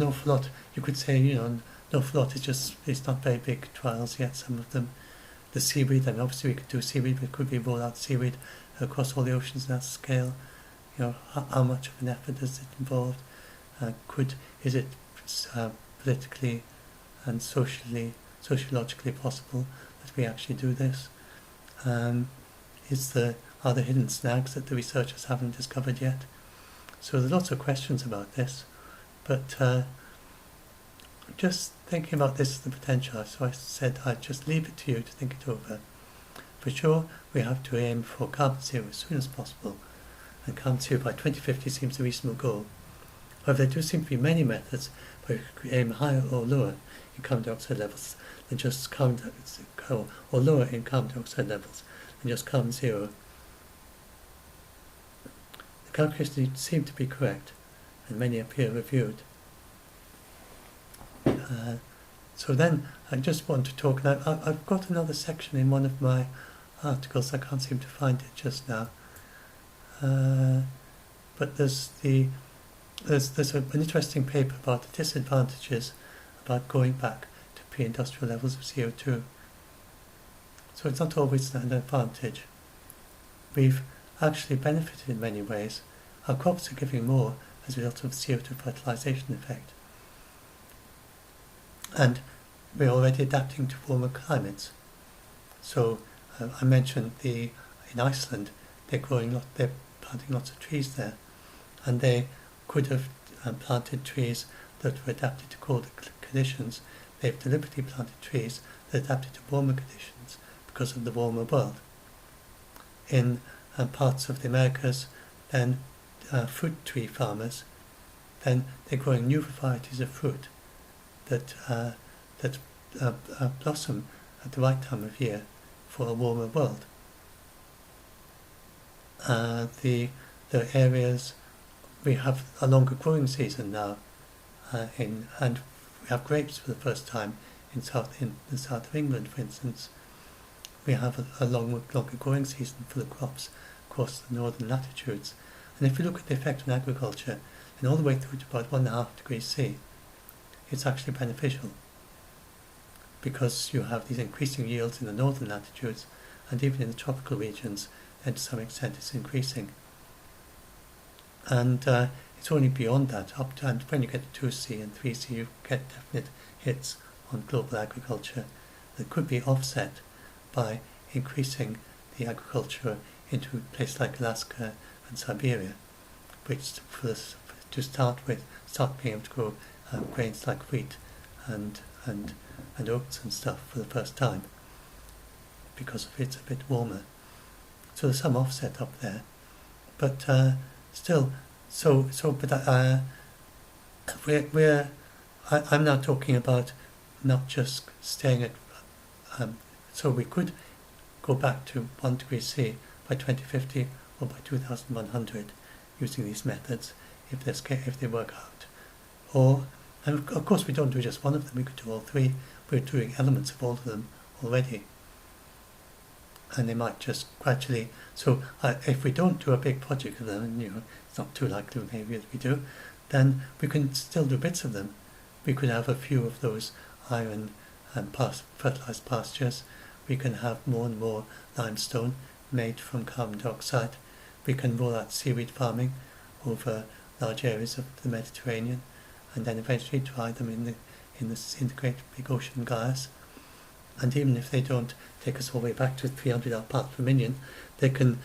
Speaker 1: awful lot, you could say, an awful lot it's not very big trials yet, some of them. The seaweed, and obviously we could do seaweed, but could we roll out seaweed across all the oceans on that scale? How much of an effort does it involve? Is it politically and sociologically possible that we actually do this? Are there hidden snags that the researchers haven't discovered yet? So there's lots of questions about this, but just thinking about this as the potential, so I said I'd just leave it to you to think it over. For sure, we have to aim for carbon zero as soon as possible, and carbon zero by 2050 seems a reasonable goal. However, there do seem to be many methods where you could aim higher or lower in carbon dioxide levels than just carbon dioxide, or lower in carbon dioxide levels than just carbon zero. The calculations seem to be correct, and many are peer-reviewed. So then I just want to talk, and I've got another section in one of my articles. I can't seem to find it just now, but there's an interesting paper about the disadvantages about going back to pre-industrial levels of CO2. So it's not always an advantage. We've actually benefited in many ways. Our crops are giving more as a result of the CO2 fertilization effect. And we're already adapting to warmer climates. So I mentioned in Iceland, they're planting lots of trees there, and they could have planted trees that were adapted to colder conditions. They've deliberately planted trees that adapted to warmer conditions because of the warmer world. In parts of the Americas, then fruit tree farmers, then they're growing new varieties of fruit that blossom at the right time of year for a warmer world. The areas, we have a longer growing season now, and we have grapes for the first time in the south of England, for instance. We have a longer growing season for the crops across the northern latitudes. And if you look at the effect on agriculture, then all the way through to about 1.5 degrees C, it's actually beneficial, because you have these increasing yields in the northern latitudes, and even in the tropical regions, and to some extent it's increasing. And it's only beyond that, up to, and when you get to 2C and 3C, you get definite hits on global agriculture that could be offset by increasing the agriculture into places like Alaska and Siberia, which to start with, start being able to grow grains like wheat and oats and stuff for the first time, because of it's a bit warmer. So there's some offset up there, but still, I'm now talking about not just staying at, so we could go back to 1 degree C by 2050 or by 2100 using these methods if they work out. Or, and of course we don't do just one of them, we could do all three. We're doing elements of all of them already. And they might just gradually, so if we don't do a big project of them, and it's not too likely maybe that we do, then we can still do bits of them. We could have a few of those iron and fertilized pastures. We can have more and more limestone made from carbon dioxide. We can roll out seaweed farming over large areas of the Mediterranean, and then eventually try them in the great big ocean gyres. And even if they don't take us all the way back to 300 parts per million, they can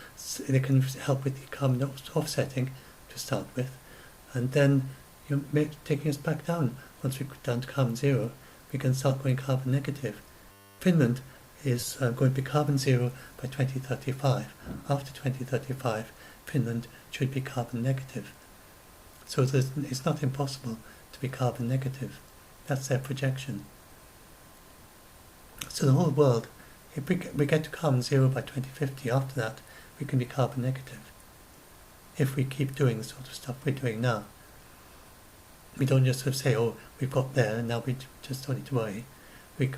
Speaker 1: help with the carbon offsetting to start with, and then taking us back down. Once we go down to carbon zero, we can start going carbon negative. Finland is going to be carbon zero by 2035. After 2035, Finland should be carbon negative. So it's not impossible to be carbon negative. That's their projection. So the whole world, if we get to carbon zero by 2050, after that we can be carbon negative. If we keep doing the sort of stuff we're doing now. We don't just sort of say, oh, we've got there and now we just don't need to worry. But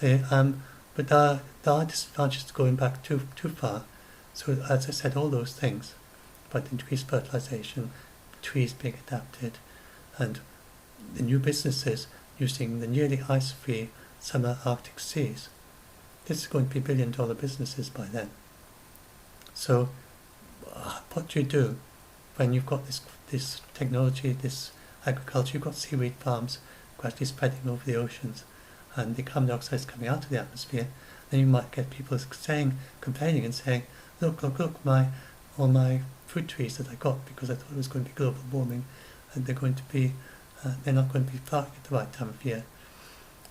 Speaker 1: there are disadvantages to going back too far. So as I said, all those things about increased fertilization, trees being adapted, and the new businesses using the nearly ice-free summer Arctic seas. This is going to be billion-dollar businesses by then. So what do you do when you've got this technology, this agriculture? You've got seaweed farms gradually spreading over the oceans, and the carbon dioxide is coming out of the atmosphere. Then you might get people complaining and saying, look, all my fruit trees that I got because I thought it was going to be global warming, and they're not going to be flowering at the right time of year.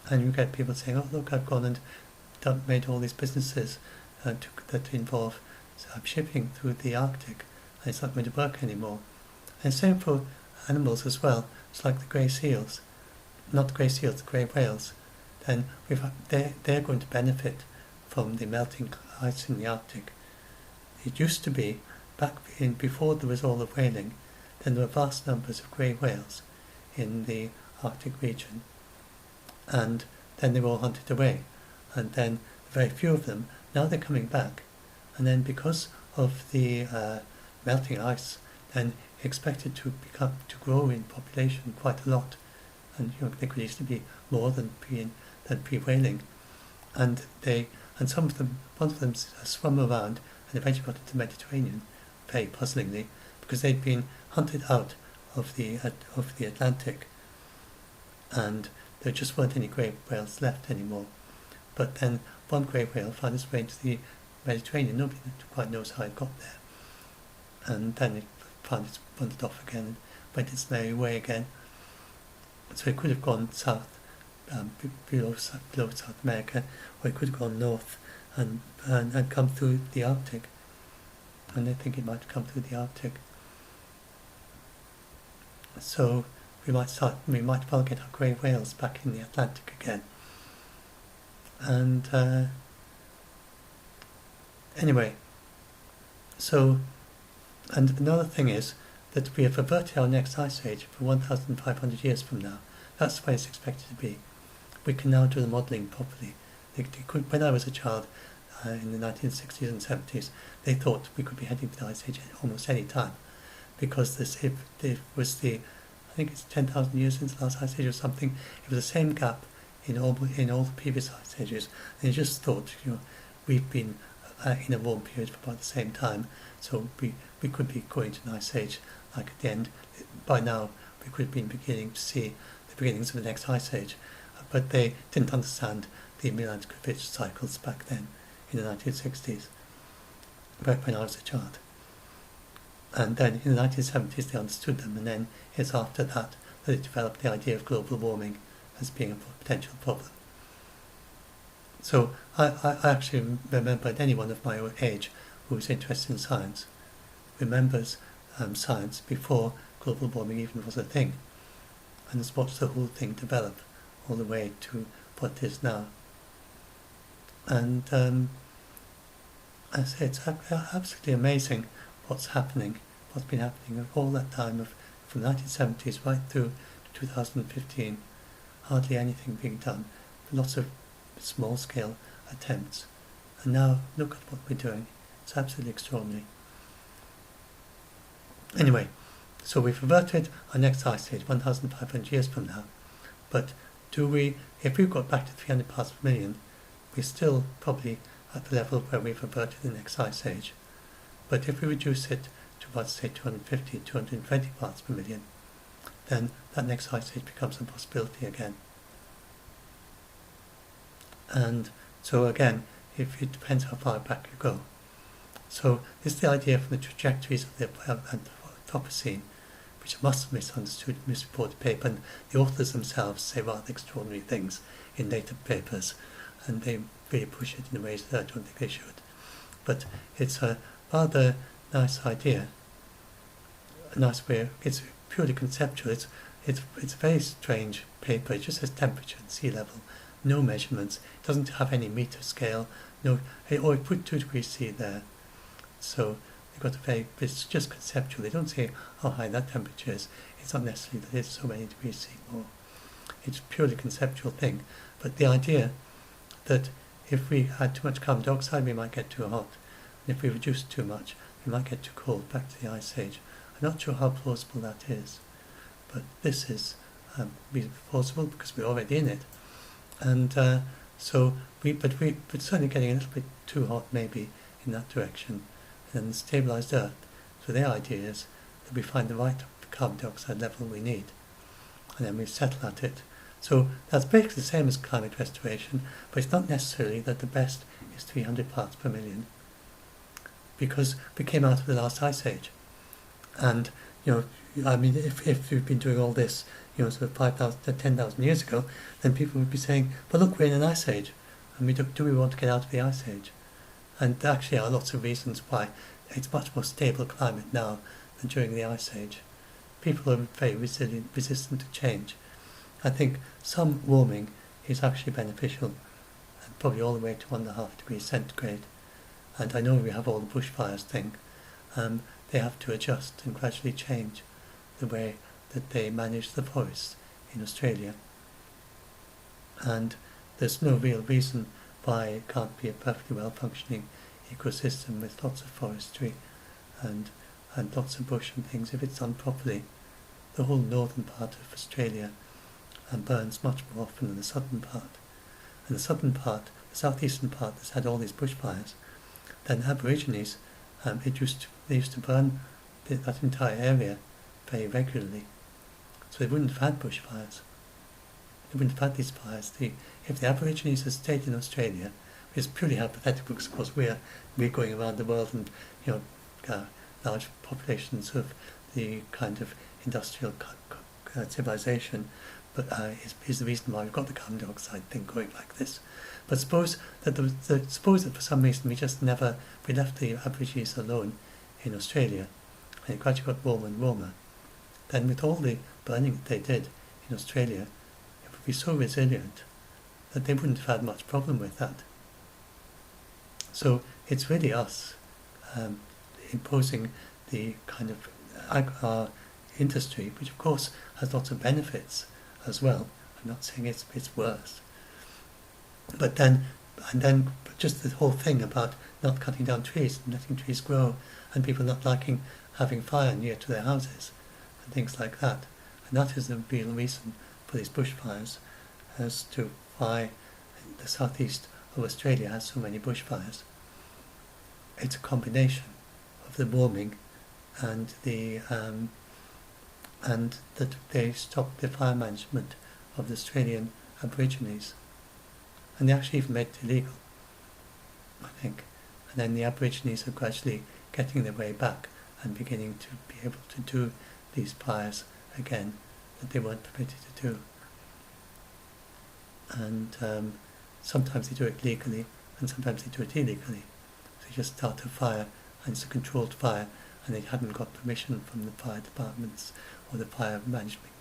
Speaker 1: And you get people saying, oh look, I've gone and made all these businesses that involve shipping through the Arctic, and it's not going to work anymore. And same for animals as well. It's like the grey seals, not the grey seals, the grey whales. Then they're going to benefit from the melting ice in the Arctic. It used to be, before there was all the whaling, then there were vast numbers of grey whales in the Arctic region, and then they were all hunted away, and then very few of them, now they're coming back, and then because of the melting ice, then expected to grow in population quite a lot, and there could easily be more than pre-whaling, and some of them, one of them swam around and eventually got into the Mediterranean, very puzzlingly, because they'd been hunted out of the Atlantic, and there just weren't any grey whales left anymore. But then one grey whale found its way into the Mediterranean. Nobody quite knows how it got there, and then it wandered off again and went its merry way again. So it could have gone south, below South America, or it could have gone north and come through the Arctic. And I think it might come through the Arctic. So we might well get our grey whales back in the Atlantic again. And anyway, so, and another thing is that we have averted our next ice age for 1,500 years from now. That's the way it's expected to be. We can now do the modelling properly. When I was a child, in the 1960s and 70s, they thought we could be heading for the Ice Age at almost any time, because it was I think it's 10,000 years since the last Ice Age or something. It was the same gap in all the previous Ice Ages, and they just thought, we've been in a warm period for about the same time, so we could be going to an Ice Age like at the end. By now, we could have been beginning to see the beginnings of the next Ice Age, but they didn't understand the Milankovitch cycles back then in the 1960s, when I was a child. And then in the 1970s they understood them, and then it's after that they developed the idea of global warming as being a potential problem. So I actually remember that anyone of my own age who was interested in science remembers science before global warming even was a thing, and has watched the whole thing develop all the way to what it is now. And I say it's absolutely amazing what's been happening all that time, from the 1970s right through to 2015, hardly anything being done, lots of small-scale attempts, and now look at what we're doing. It's absolutely extraordinary. Anyway, so we've averted our next ice age 1,500 years from now, but if we've got back to 300 parts per million, we're still probably at the level where we've averted the next ice age. But if we reduce it to about, say, 250, 220 parts per million, then that next ice age becomes a possibility again. And so again, it depends how far back you go. So this is the idea from the trajectories of the Anthropocene, which I must have misunderstood in this reported paper, and the authors themselves say rather extraordinary things in later papers, and they really push it in ways that I don't think they should. But it's a rather nice idea, a nice way. It's purely conceptual. It's a very strange paper. It just says temperature and sea level, no measurements. It doesn't have any meter scale. It put 2 degrees C there. So they've got it's just conceptual. They don't say how high that temperature is. It's not necessarily that it's so many degrees C more. It's a purely conceptual thing. But the idea that if we had too much carbon dioxide, we might get too hot. And if we reduce too much, we might get too cold, back to the Ice Age. I'm not sure how plausible that is, but this is plausible because we're already in it. And so we're certainly getting a little bit too hot maybe in that direction, and then stabilised Earth. So the idea is that we find the right carbon dioxide level we need, and then we settle at it. So that's basically the same as climate restoration, but it's not necessarily that the best is 300 parts per million, because we came out of the last ice age. And, I mean, if we've been doing all this, sort of 5,000 to 10,000 years ago, then people would be saying, well, look, we're in an ice age, and do we want to get out of the ice age? And there actually are lots of reasons why it's much more stable climate now than during the ice age. People are very resistant to change. I think some warming is actually beneficial, and probably all the way to 1.5 degrees centigrade. And I know we have all the bushfires thing. They have to adjust and gradually change the way that they manage the forests in Australia. And there's no real reason why it can't be a perfectly well-functioning ecosystem with lots of forestry and lots of bush and things if it's done properly. The whole northern part of Australia burns much more often than the southern part. And the southern part, the southeastern part that's had all these bushfires, then Aborigines, they used to burn that entire area very regularly. So they wouldn't have had bushfires. They wouldn't have had these fires. If the Aborigines had stayed in Australia, it's purely hypothetical because of course we're going around the world and large populations of the kind of industrial civilization, but is the reason why we've got the carbon dioxide thing going like this. But suppose that for some reason we left the Aborigines alone in Australia, and it gradually got warmer and warmer. Then with all the burning that they did in Australia, it would be so resilient that they wouldn't have had much problem with that. So it's really us imposing the kind of our industry, which of course has lots of benefits, as well. I'm not saying it's worse. But then just the whole thing about not cutting down trees and letting trees grow, and people not liking having fire near to their houses and things like that. And that is the real reason for these bushfires as to why the southeast of Australia has so many bushfires. It's a combination of the warming and and that they stopped the fire management of the Australian Aborigines. And they actually even made it illegal, I think. And then the Aborigines are gradually getting their way back and beginning to be able to do these fires again that they weren't permitted to do. And sometimes they do it legally and sometimes they do it illegally. So they just start a fire and it's a controlled fire and they hadn't got permission from the fire departments or the fire management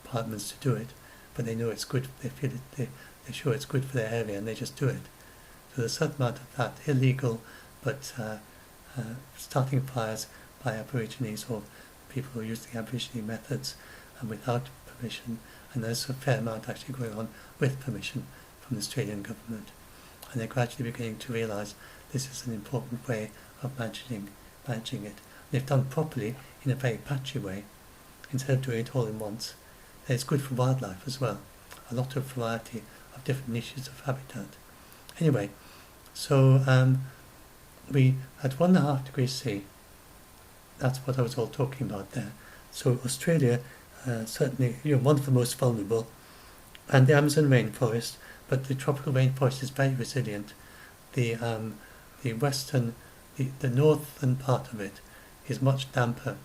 Speaker 1: departments to do it, but they know it's good, they feel it, they're sure it's good for their area and they just do it. So there's a certain amount of that, illegal, but starting fires by Aborigines or people who use the Aborigine methods and without permission, and there's a fair amount actually going on with permission from the Australian government. And they're gradually beginning to realise this is an important way of managing it. And if done properly, in a very patchy way, instead of doing it all in once, then it's good for wildlife as well. A lot of variety of different niches of habitat. Anyway, so we at 1.5 degrees C, that's what I was all talking about there. So Australia, certainly, one of the most vulnerable, and the Amazon rainforest, but the tropical rainforest is very resilient. The northern part of it is much damper,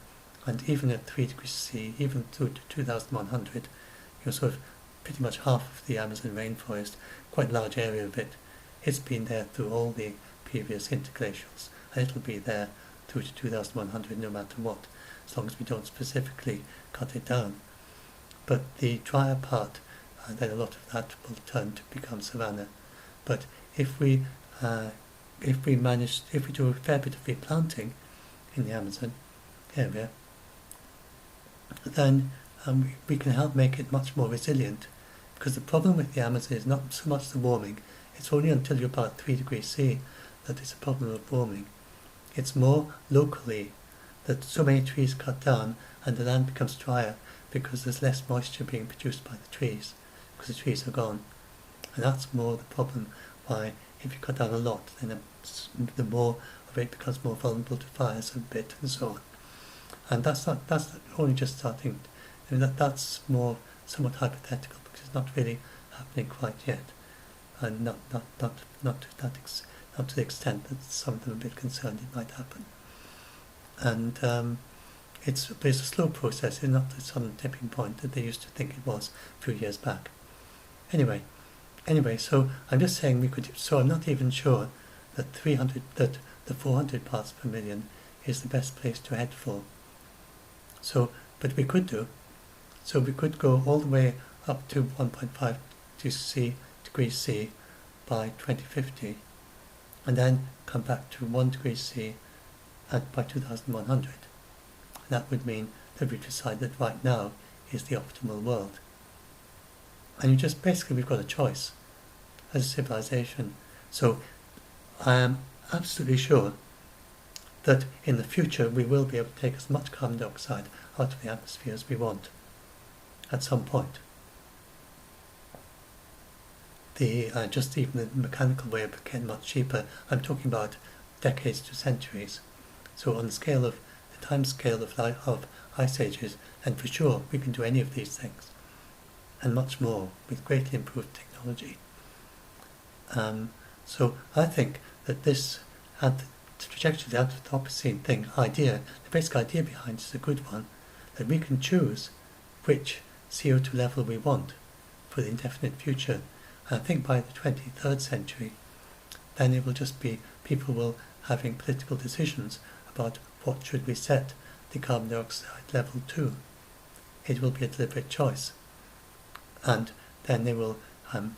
Speaker 1: and even at 3 degrees C, even through to 2100, you're sort of pretty much half of the Amazon rainforest, quite a large area of it. It's been there through all the previous interglacials, and it'll be there through to 2100 no matter what, as long as we don't specifically cut it down. But the drier part, then a lot of that will turn to become savanna. But if we do a fair bit of replanting in the Amazon area, then we can help make it much more resilient. Because the problem with the Amazon is not so much the warming, it's only until you're about 3 degrees C that it's a problem of warming. It's more locally that so many trees cut down and the land becomes drier because there's less moisture being produced by the trees, because the trees are gone. And that's more the problem, why if you cut down a lot, then the more of it becomes more vulnerable to fires a bit and so on. And that's only just starting. I mean, that's more somewhat hypothetical because it's not really happening quite yet, and not to the extent that some of them are a bit concerned it might happen. And it's a slow process. It's not the sudden tipping point that they used to think it was a few years back. Anyway, so I'm just saying we could. So I'm not even sure that the 400 parts per million is the best place to head for. So, but we could do. So we could go all the way up to 1.5 degrees C by 2050, and then come back to 1 degree C by 2100. And that would mean that we decide that right now is the optimal world. And we've got a choice as a civilization. So I am absolutely sure that in the future we will be able to take as much carbon dioxide out of the atmosphere as we want at some point. Just even the mechanical way of getting much cheaper, I'm talking about decades to centuries. So on the time scale of ice ages, and for sure we can do any of these things and much more with greatly improved technology. So I think that this trajectory, the Anthropocene the basic idea behind it is a good one, that we can choose which CO2 level we want for the indefinite future. And I think by the 23rd century, then it will just be people will having political decisions about what should we set the carbon dioxide level to. It will be a deliberate choice. And then they will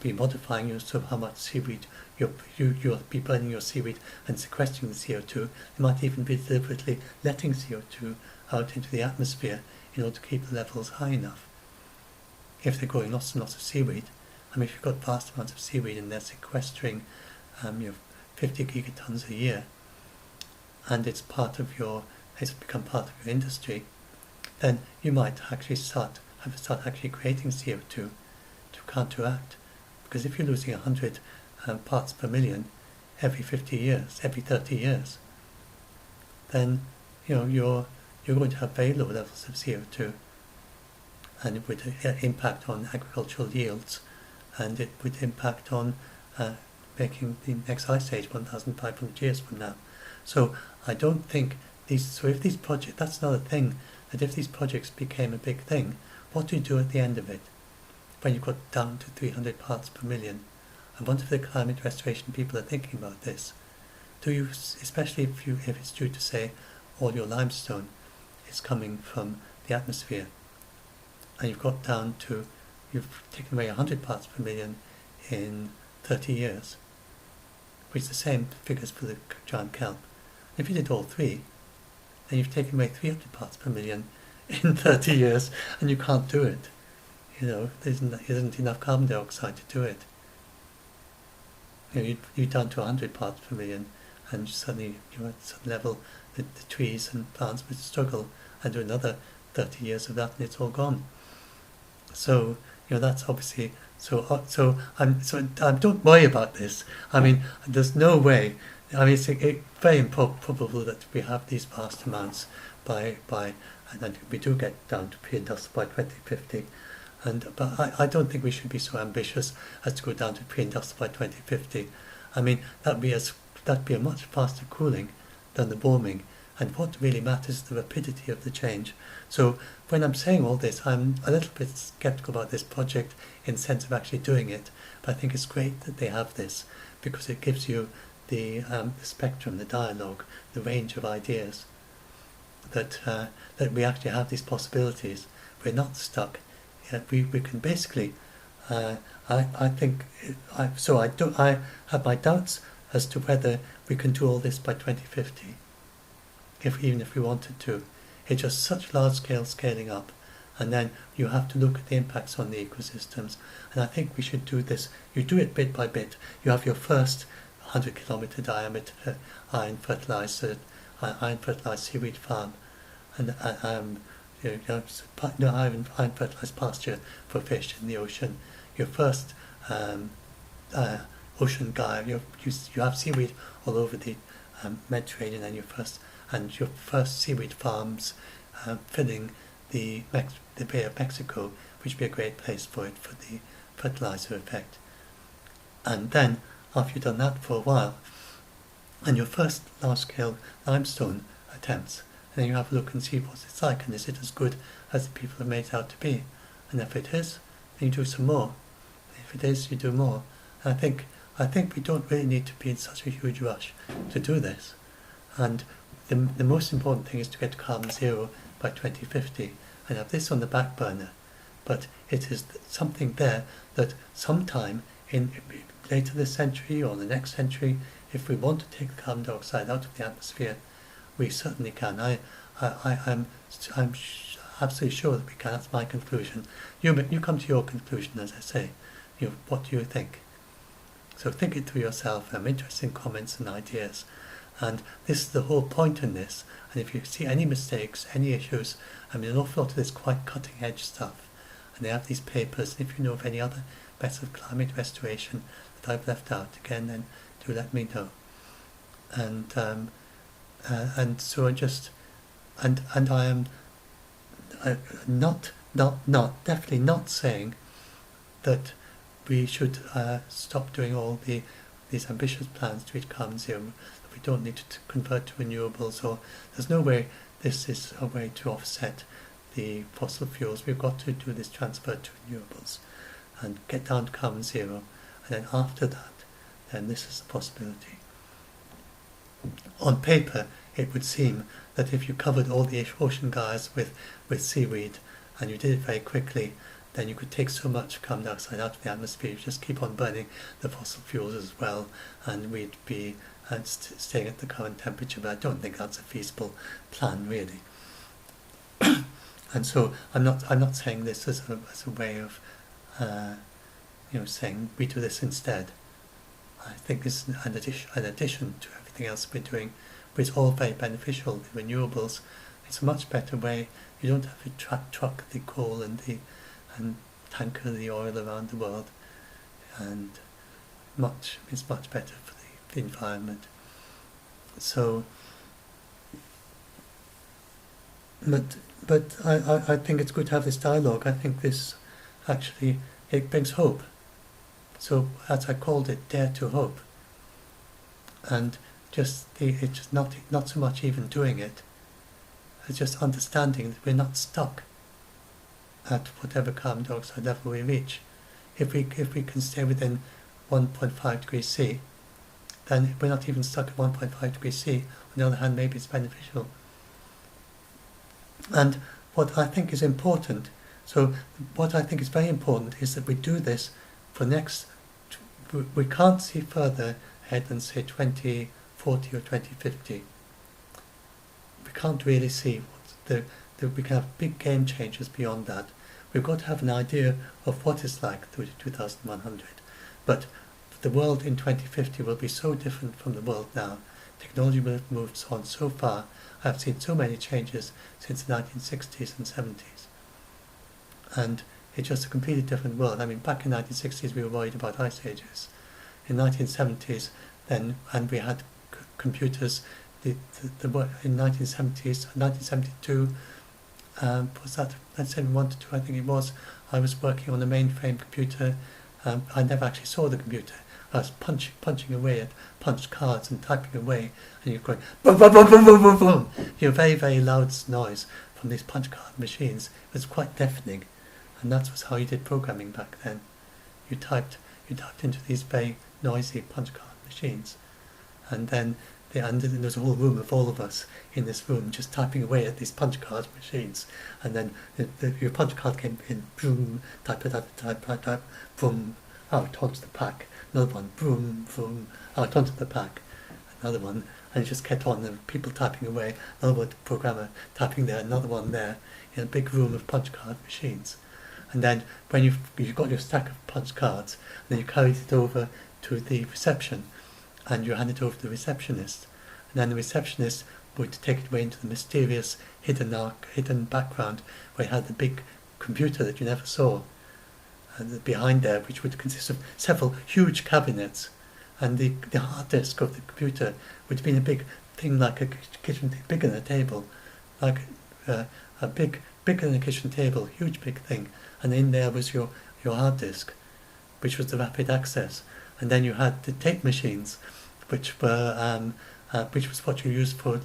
Speaker 1: be modifying you, so how much seaweed you'll be burning your seaweed and sequestering the CO2. They might even be deliberately letting CO2 out into the atmosphere in order to keep the levels high enough. if they're growing lots and lots of seaweed. I mean, if you've got vast amounts of seaweed and they're sequestering 50 gigatons a year, and it's become part of your industry, then you might actually start creating CO2 to counteract. Because if you're losing 100 parts per million every 50 years, every 30 years, then you're going to have very low levels of CO2, and it would impact on agricultural yields, and it would impact on making the next ice age 1,500 years from now. So I don't think if these projects, that's another thing, that if these projects became a big thing, what do you do at the end of it when you've got down to 300 parts per million? I wonder if the climate restoration people are thinking about this. Do you, especially if it's due to, say, all your limestone is coming from the atmosphere, and you've taken away 100 parts per million in 30 years, which is the same figures for the giant kelp. If you did all three, then you've taken away 300 parts per million in 30 years, and you can't do it. There isn't enough carbon dioxide to do it. You're down to 100 parts per million, and suddenly you're at some level that the trees and plants would struggle, and do another 30 years of that, and it's all gone. So that's obviously don't worry about this. I mean, there's no way. I mean, it's very improbable that we have these vast amounts and then we do get down to pre-industrial by 2050. But I don't think we should be so ambitious as to go down to pre-industrial by 2050. I mean, that'd be a much faster cooling than the warming. And what really matters is the rapidity of the change. So when I'm saying all this, I'm a little bit sceptical about this project in the sense of actually doing it. But I think it's great that they have this, because it gives you the spectrum, the dialogue, the range of ideas, that we actually have these possibilities. We're not stuck. We can basically. I have my doubts as to whether we can do all this by 2050. Even if we wanted to. It's just such large-scale scaling up, and then you have to look at the impacts on the ecosystems, and I think we should do this. You do it bit by bit. You have your first 100-kilometre diameter iron fertilised seaweed farm, and iron fertilised pasture for fish in the ocean. Your first ocean gyre. You have seaweed all over the Mediterranean, and your first seaweed farms filling the Bay of Mexico, which would be a great place for it, for the fertilizer effect. And then, after you've done that for a while, and your first large-scale limestone attempts, and then you have a look and see what it's like, and is it as good as the people have made it out to be? And if it is, then you do some more. If it is, you do more. And I think we don't really need to be in such a huge rush to do this. And the most important thing is to get to carbon zero by 2050 and have this on the back burner. But it is something there that sometime in later this century or the next century, if we want to take the carbon dioxide out of the atmosphere, we certainly can. I'm absolutely sure that we can. That's my conclusion. You come to your conclusion, as I say. What do you think? So think it through yourself. I'm interested in comments and ideas. And this is the whole point in this. And if you see any mistakes, any issues, I mean, an awful lot of this quite cutting-edge stuff. And they have these papers. And if you know of any other bits of climate restoration that I've left out, again, then do let me know. And so I am definitely not saying that we should stop doing all these ambitious plans to reach carbon zero. That we don't need to convert to renewables, or there's no way this is a way to offset the fossil fuels. We've got to do this transfer to renewables and get down to carbon zero, and then after that, then this is a possibility. On paper, it would seem that if you covered all the ocean gyres with seaweed, and you did it very quickly, then you could take so much carbon dioxide out of the atmosphere. You just keep on burning the fossil fuels as well, and we'd be staying at the current temperature. But I don't think that's a feasible plan, really. And so I'm not saying this as a way of saying we do this instead. I think this is an addition to everything else we're doing, but it's all very beneficial. The renewables, it's a much better way. You don't have to truck the coal and tanker the oil around the world, and it's much better for the environment. So, but I think it's good to have this dialogue. I think this actually, it brings hope. So, as I called it, Dare to Hope. And it's just not so much even doing it, it's just understanding that we're not stuck at whatever carbon dioxide level we reach. If we can stay within 1.5 degrees C, then we're not even stuck at 1.5 degrees C. On the other hand, maybe it's beneficial. And what I think is important, what I think is very important is that we do this for we can't see further ahead than say 2040 or 2050. We can't really see we can have big game changers beyond that. We've got to have an idea of what it's like through to 2100. But the world in 2050 will be so different from the world now. Technology will have moved on so far. I've seen so many changes since the 1960s and 70s. And it's just a completely different world. I mean, back in the 1960s we were worried about ice ages. In the 1970s then, and we had computers, in 1970s, 1972, was that 1971 to 2 I think it was, I was working on a mainframe computer. I never actually saw the computer. I was punching away at punched cards and typing away, and you're going boom, boom, boom, boom, boom, boom, boom. You know, very, very loud noise from these punch card machines. It was quite deafening, and that was how you did programming back then. You typed into these very noisy punch card machines, and then there was a whole room of all of us in this room just typing away at these punch card machines, and then your punch card came in, boom, type, boom, out onto the pack. Another one, boom, boom, out onto the pack. Another one, and it just kept on. There were people typing away. Another one, programmer typing there. Another one there, in a big room of punch card machines. And then when you've got your stack of punch cards, then you carried it over to the reception, and you hand it over to the receptionist, and then the receptionist would take it away into the mysterious hidden background where you had the big computer that you never saw, and behind there, which would consist of several huge cabinets, and the hard disk of the computer would have been a big thing like a kitchen, bigger than a table, like bigger than a kitchen table, huge big thing, and in there was your hard disk, which was the rapid access, and then you had the tape machines, which was what you used for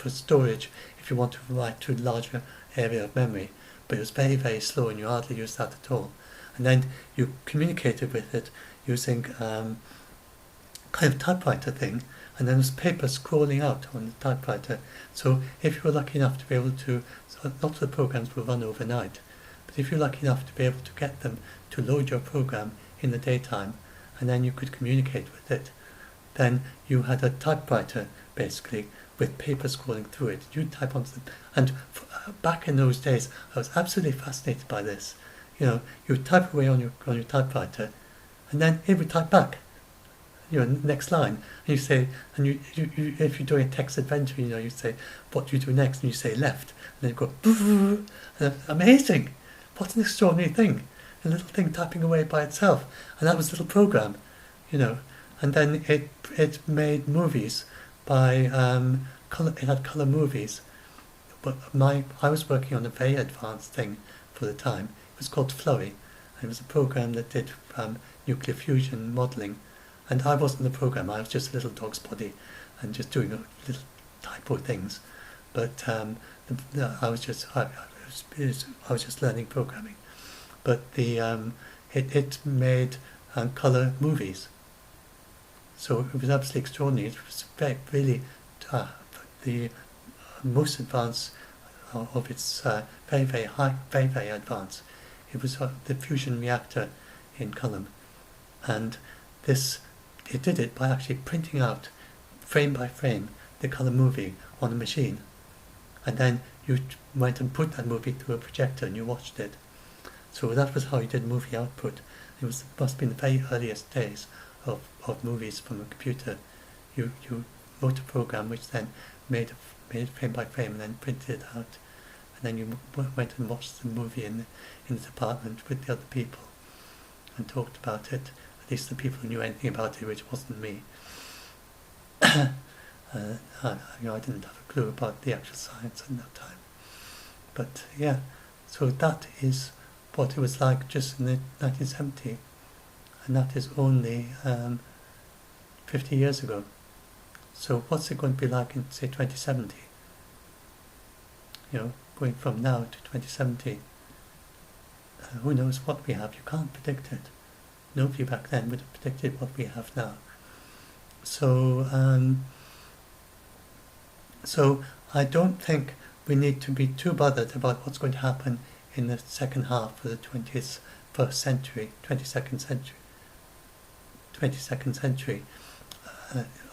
Speaker 1: storage if you want to write to a larger area of memory, but it was very, very slow and you hardly used that at all. And then you communicated with it using kind of typewriter thing, and then there's paper scrolling out on the typewriter. So if you were lucky enough to be able to, not the programs will run overnight, but if you're lucky enough to be able to get them to load your program in the daytime, and then you could communicate with it, then you had a typewriter basically with paper scrolling through it. You type onto them, and back in those days, I was absolutely fascinated by this. You know, you would type away on your typewriter, and then it would type back. You know, next line, and you say, and you if you're doing a text adventure, you know, you say, what do you do next? And you say left, and then you go, and amazing! What an extraordinary thing! A little thing typing away by itself, and that was a little program, you know. And then it made movies by color. It had color movies, but I was working on a very advanced thing for the time. It was called Flurry, and it was a program that did nuclear fusion modelling. And I wasn't the programmer, I was just a little dog's body and just doing little typo things. But I was just learning programming. But it made colour movies. So it was absolutely extraordinary. It was really the most advanced of its very, very high, very, very advanced. It was the fusion reactor in Culham, and it did it by actually printing out frame by frame the colour movie on a machine, and then you went and put that movie to a projector and you watched it. So that was how you did movie output. Must have been the very earliest days of movies from a computer. You wrote a program which then made it frame by frame and then printed it out. And then you went and watched the movie in the department with the other people and talked about it. At least the people who knew anything about it, which wasn't me. I didn't have a clue about the actual science in that time. But yeah, so that is what it was like just in the 1970, and that is only 50 years ago. So what's it going to be like in, say, 2070? Going from now to 2070, who knows what we have? You can't predict it. Nobody back then would have predicted what we have now. So I don't think we need to be too bothered about what's going to happen in the second half of the 22nd century.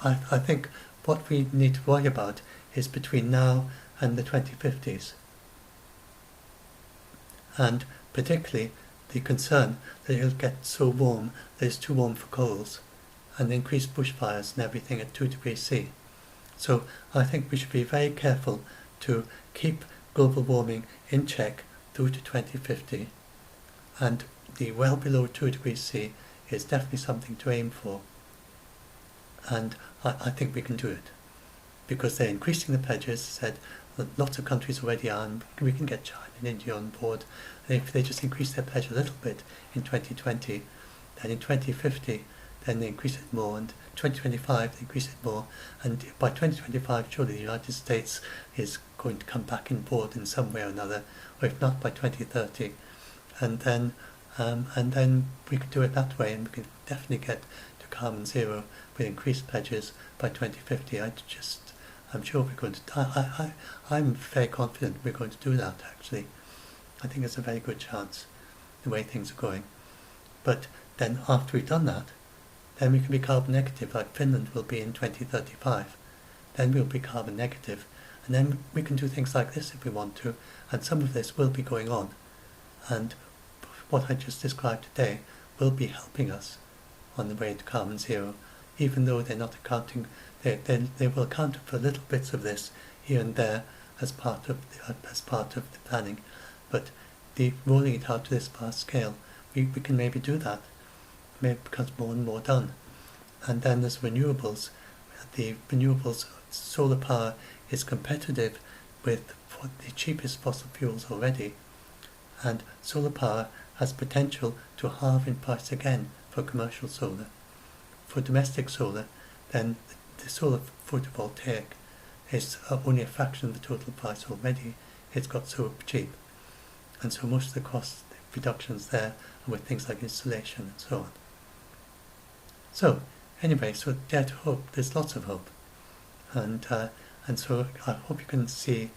Speaker 1: I think what we need to worry about is between now and the 2050s. And particularly the concern that it'll get so warm that it's too warm for coals, and increased bushfires and everything at 2 degrees C. So I think we should be very careful to keep global warming in check through to 2050, and the well below 2 degrees C is definitely something to aim for, and I think we can do it, because they're increasing the pledges. Said lots of countries already are, and we can get China and India on board, and if they just increase their pledge a little bit in 2020, then in 2050 then they increase it more, and 2025 they increase it more, and by 2025 surely the United States is going to come back on board in some way or another, or if not by 2030, and then we could do it that way, and we can definitely get to carbon zero with increased pledges by 2050. I'm sure we're going to. I'm very confident we're going to do that. Actually, I think it's a very good chance, the way things are going. But then after we've done that, then we can be carbon negative, like Finland will be in 2035. Then we'll be carbon negative, and then we can do things like this if we want to, and some of this will be going on. And what I just described today will be helping us on the way to carbon zero, even though they're not accounting, they will account for little bits of this here and there as part of the planning, but the rolling it out to this vast scale, we can maybe do that. Maybe it becomes more and more done. And then there's renewables. The renewables, solar power is competitive with the cheapest fossil fuels already, and solar power has potential to halve in price again for commercial solar. For domestic solar, then the solar photovoltaic is only a fraction of the total price already. It's got so cheap, and so most of the cost reductions there are with things like installation and so on. So anyway, so dare to hope. There's lots of hope, and so I hope you can see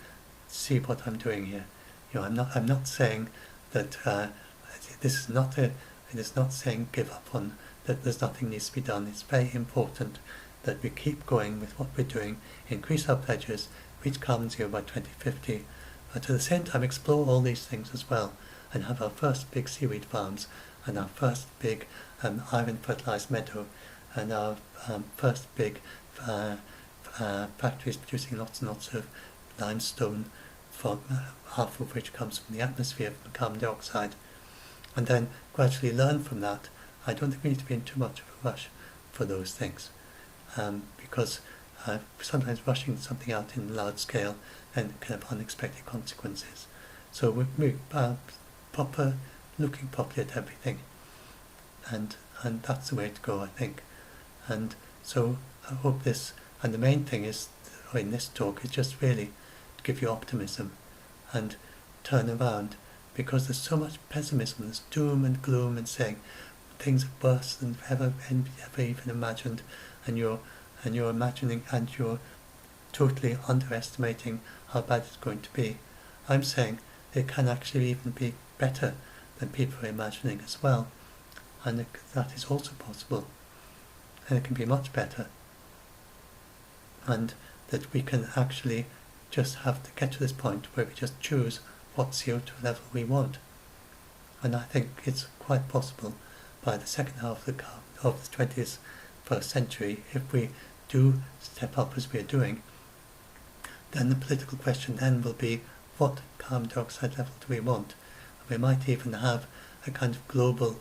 Speaker 1: what I'm doing here. I'm not saying that it is not saying give up on that. There's nothing needs to be done. It's very important that we keep going with what we're doing, increase our pledges, reach carbon zero by 2050, but at the same time explore all these things as well, and have our first big seaweed farms, and our first big iron fertilized meadow, and our first big factories producing lots and lots of limestone, from half of which comes from the atmosphere from carbon dioxide, and then gradually learn from that. I don't think we need to be in too much of a rush for those things, because sometimes rushing something out in large scale then can have unexpected consequences. So we're looking properly at everything, and that's the way to go, I think. And so I hope this, and the main thing is in this talk is just really to give you optimism and turn around, because there's so much pessimism, there's doom and gloom, and saying things are worse than ever even imagined, and you're imagining, and you're totally underestimating how bad it's going to be. I'm saying it can actually even be better than people are imagining as well, and that is also possible, and it can be much better, and that we can actually just have to get to this point where we just choose what CO2 level we want. And I think it's quite possible by the second half of the 21st century, if we do step up as we are doing, then the political question then will be, what carbon dioxide level do we want? And we might even have a kind of global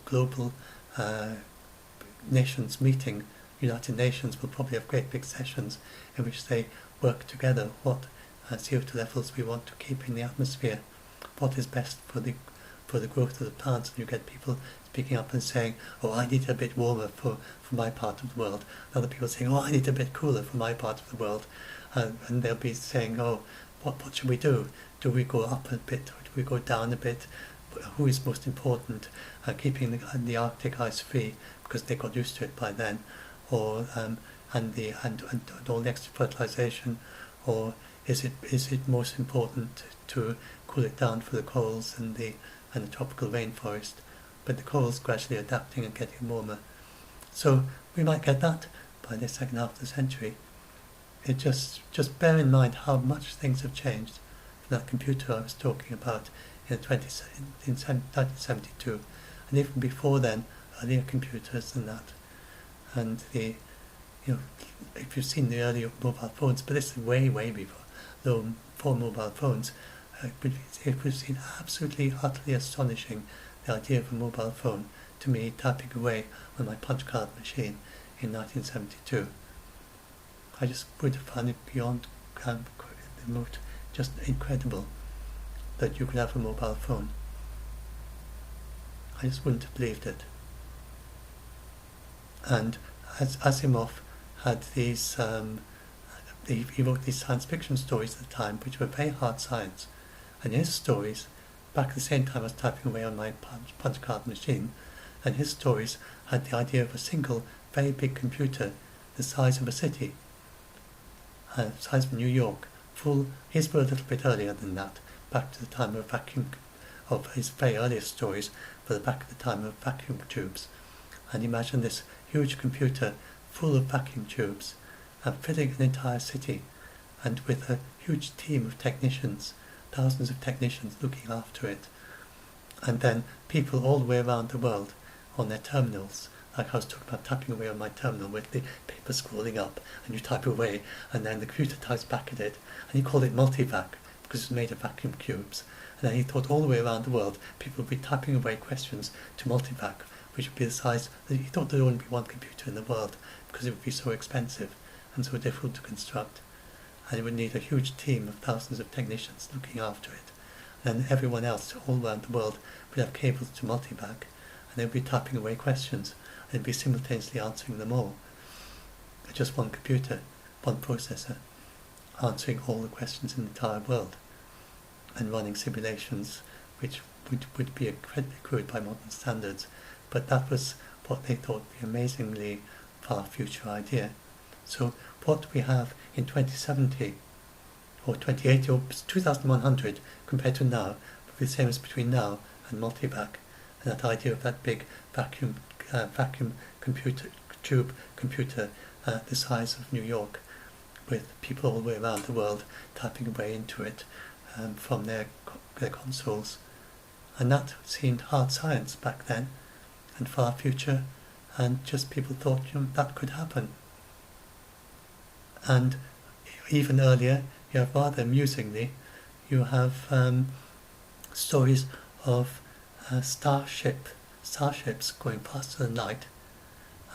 Speaker 1: nations meeting. United Nations will probably have great big sessions in which they work together what CO2 levels we want to keep in the atmosphere, what is best for the growth of the plants. And you get people speaking up and saying, oh, I need a bit warmer for my part of the world. Other people saying, oh, I need a bit cooler for my part of the world. And they'll be saying, oh, what should we do? Do we go up a bit or do we go down a bit? Who is most important? Keeping the Arctic ice free because they got used to it by then, or and all the extra fertilization, or is it most important to cool it down for the corals and the tropical rainforest? But the corals gradually adapting and getting warmer. So we might get that by the second half of the century. It just bear in mind how much things have changed from that computer I was talking about in 1972, and even before then, earlier computers than that. And if you've seen the earlier mobile phones, but this is way before mobile phones, it was absolutely, utterly astonishing, the idea of a mobile phone, to me, typing away on my punch card machine in 1972. I just would have found it beyond remote, just incredible that you could have a mobile phone. I just wouldn't have believed it. And Asimov had these, he wrote these science fiction stories at the time, which were very hard science. And his stories, back at the same time I was typing away on my punch card machine, and his stories had the idea of a single, very big computer, the size of a city, the size of New York, full. His were a little bit earlier than that, back to the time of his very earliest stories, but back at the time of vacuum tubes. And imagine this huge computer full of vacuum tubes and filling an entire city, and with a huge team of technicians, thousands of technicians looking after it, and then people all the way around the world on their terminals. Like I was talking about, typing away on my terminal with the paper scrolling up, and you type away, and then the computer types back at it, and he called it multivac because it's made of vacuum tubes. And then he thought all the way around the world people would be typing away questions to multivac, which would be the size that he thought there would only be one computer in the world because it would be so expensive and so difficult to construct, and it would need a huge team of thousands of technicians looking after it. And then everyone else all around the world would have cables to multivac, and they'd be typing away questions, and they'd be simultaneously answering them all. Just one computer, one processor, answering all the questions in the entire world, and running simulations which would be incredibly crude by modern standards, but that was what they thought the amazingly far future idea. So what we have in 2070 or 2080 or 2100 compared to now would be the same as between now and multivac, and that idea of that big vacuum computer the size of New York, with people all the way around the world typing away into it from their consoles. And that seemed hard science back then and far future, and just people thought that could happen. And even earlier, you have rather amusingly, you have stories of starships going faster than light,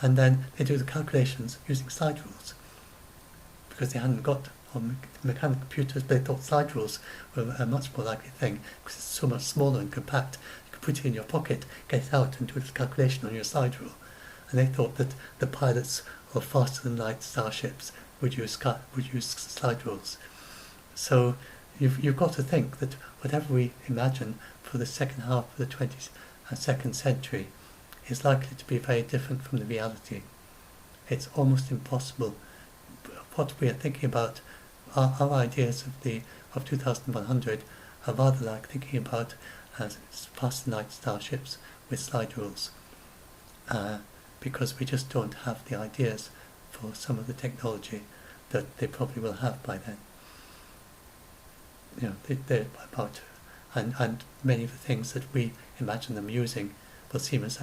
Speaker 1: and then they do the calculations using slide rules, because they hadn't got mechanical computers, but they thought slide rules were a much more likely thing because it's so much smaller and compact. You could put it in your pocket, get it out, and do a calculation on your slide rule. And they thought that the pilots of faster than light starships would use slide rules. So you've got to think that whatever we imagine for the second half of the 22nd century is likely to be very different from the reality. It's almost impossible. What we are thinking about, our ideas of 2100 are rather like thinking about faster than light starships with slide rules, because we just don't have the ideas for some of the technology that they probably will have by then. they're about, and many of the things that we imagine them using will seem as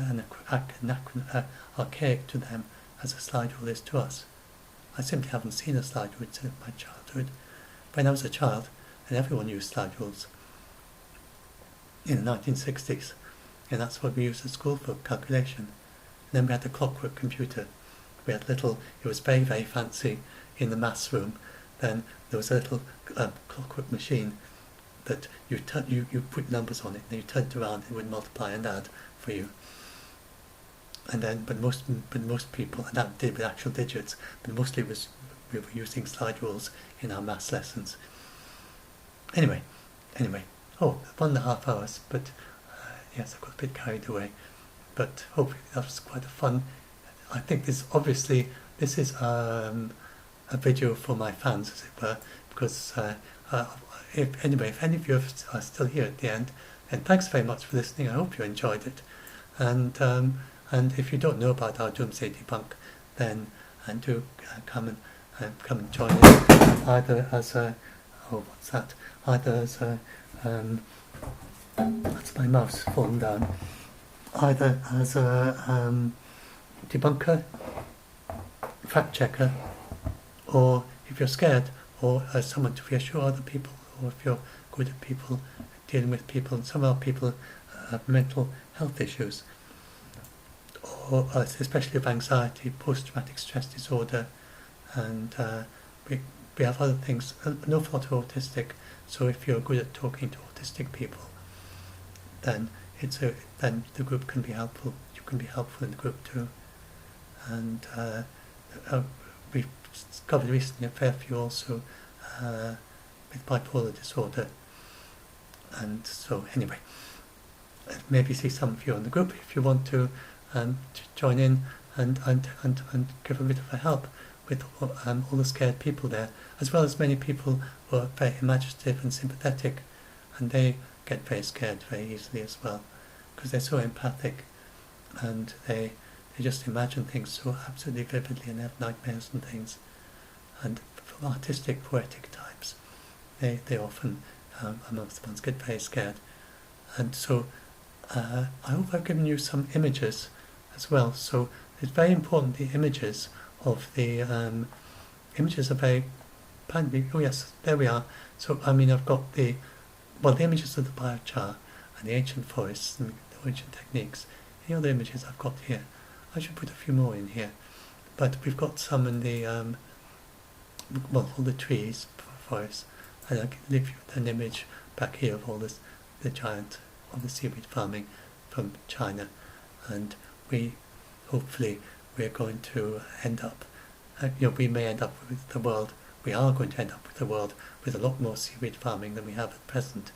Speaker 1: archaic to them as a slide rule is to us. I simply haven't seen a slide rule since my childhood. When I was a child, and everyone used slide rules in the 1960s, and that's what we used at school for calculation. And then we had the clockwork computer. We had it was very, very fancy in the maths room. Then there was a little clockwork machine that you put numbers on it, and you turned it around, it would multiply and add for you. And then, but most people, and that did with actual digits, but mostly we were using slide rules in our maths lessons. Anyway, 1.5 hours, but yes, I got a bit carried away. But hopefully that was quite a fun. I think this is a video for my fans, as it were, because if any of you are still here at the end, then thanks very much for listening. I hope you enjoyed it, and if you don't know about our Doomsday Debunk, then do come and join in, either as a that's my mouse falling down, either as a debunker, fact checker, or if you're scared, or as someone to reassure other people, or if you're good at people, dealing with people, and some of our people have mental health issues, or especially of anxiety, post-traumatic stress disorder, and we have other things, an awful lot of autistic. So if you're good at talking to autistic people, then then the group can be helpful. You can be helpful in the group too. And we've discovered recently a fair few also with bipolar disorder. And so anyway, maybe see some of you in the group if you want to join in and give a bit of a help with all the scared people there, as well as many people who are very imaginative and sympathetic, and they get very scared very easily as well, because they're so empathic, and they just imagine things so absolutely vividly and have nightmares and things. And for artistic, poetic types, they often, amongst the ones, get very scared. And so I hope I've given you some images as well. So it's very important, the images of the images are very, apparently, oh yes, there we are. So I've got the images of the biochar and the ancient forests and the ancient techniques. Any other images I've got here? I should put a few more in here, but we've got some in the all the trees, forests, and I can leave you with an image back here of all this, the giant of the seaweed farming from China, and hopefully we're going to end up, we may end up with the world. We are going to end up with the world with a lot more seaweed farming than we have at present.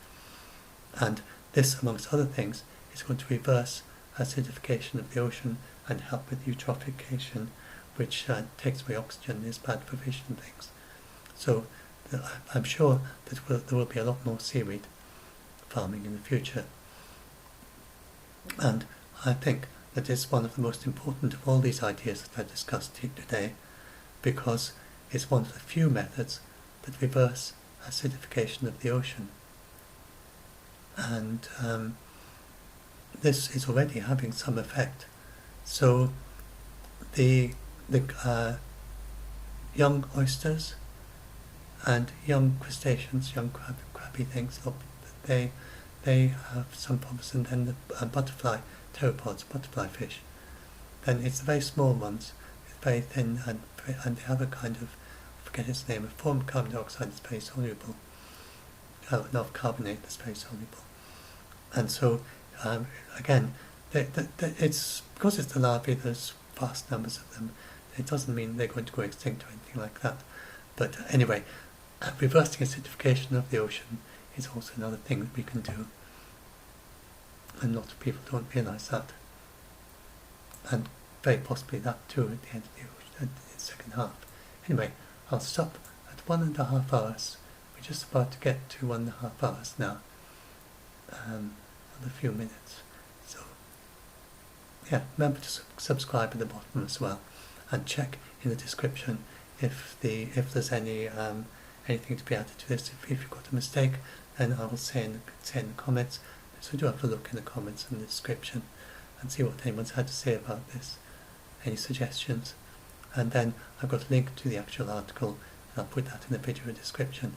Speaker 1: And this, amongst other things, is going to reverse acidification of the ocean and help with eutrophication, which takes away oxygen and is bad for fish and things. So I'm sure that there will be a lot more seaweed farming in the future. And I think that it's one of the most important of all these ideas that I've discussed here today, because it's one of the few methods that reverse acidification of the ocean. And this is already having some effect. So the young oysters and young crustaceans, young crabby things, they have some problems, and then the butterfly, pteropods, butterfly fish, then it's the very small ones, it's very thin, and they have a kind of, I forget its name, a form of carbon dioxide that's very soluble, not carbonate that's very soluble. And so, again, it's because it's the larvae, there's vast numbers of them. It doesn't mean they're going to go extinct or anything like that. But anyway, reversing acidification of the ocean is also another thing that we can do. And lots of people don't realise that. And very possibly that too at the end of the ocean, at the second half. Anyway, I'll stop at 1.5 hours. We're just about to get to 1.5 hours now. Another few minutes. So, yeah, remember to subscribe at the bottom as well, and check in the description if there's any anything to be added to this. If you've got a mistake, then I will say in the comments. So do have a look in the comments and the description and see what anyone's had to say about this, any suggestions. And then I've got a link to the actual article, and I'll put that in the video description.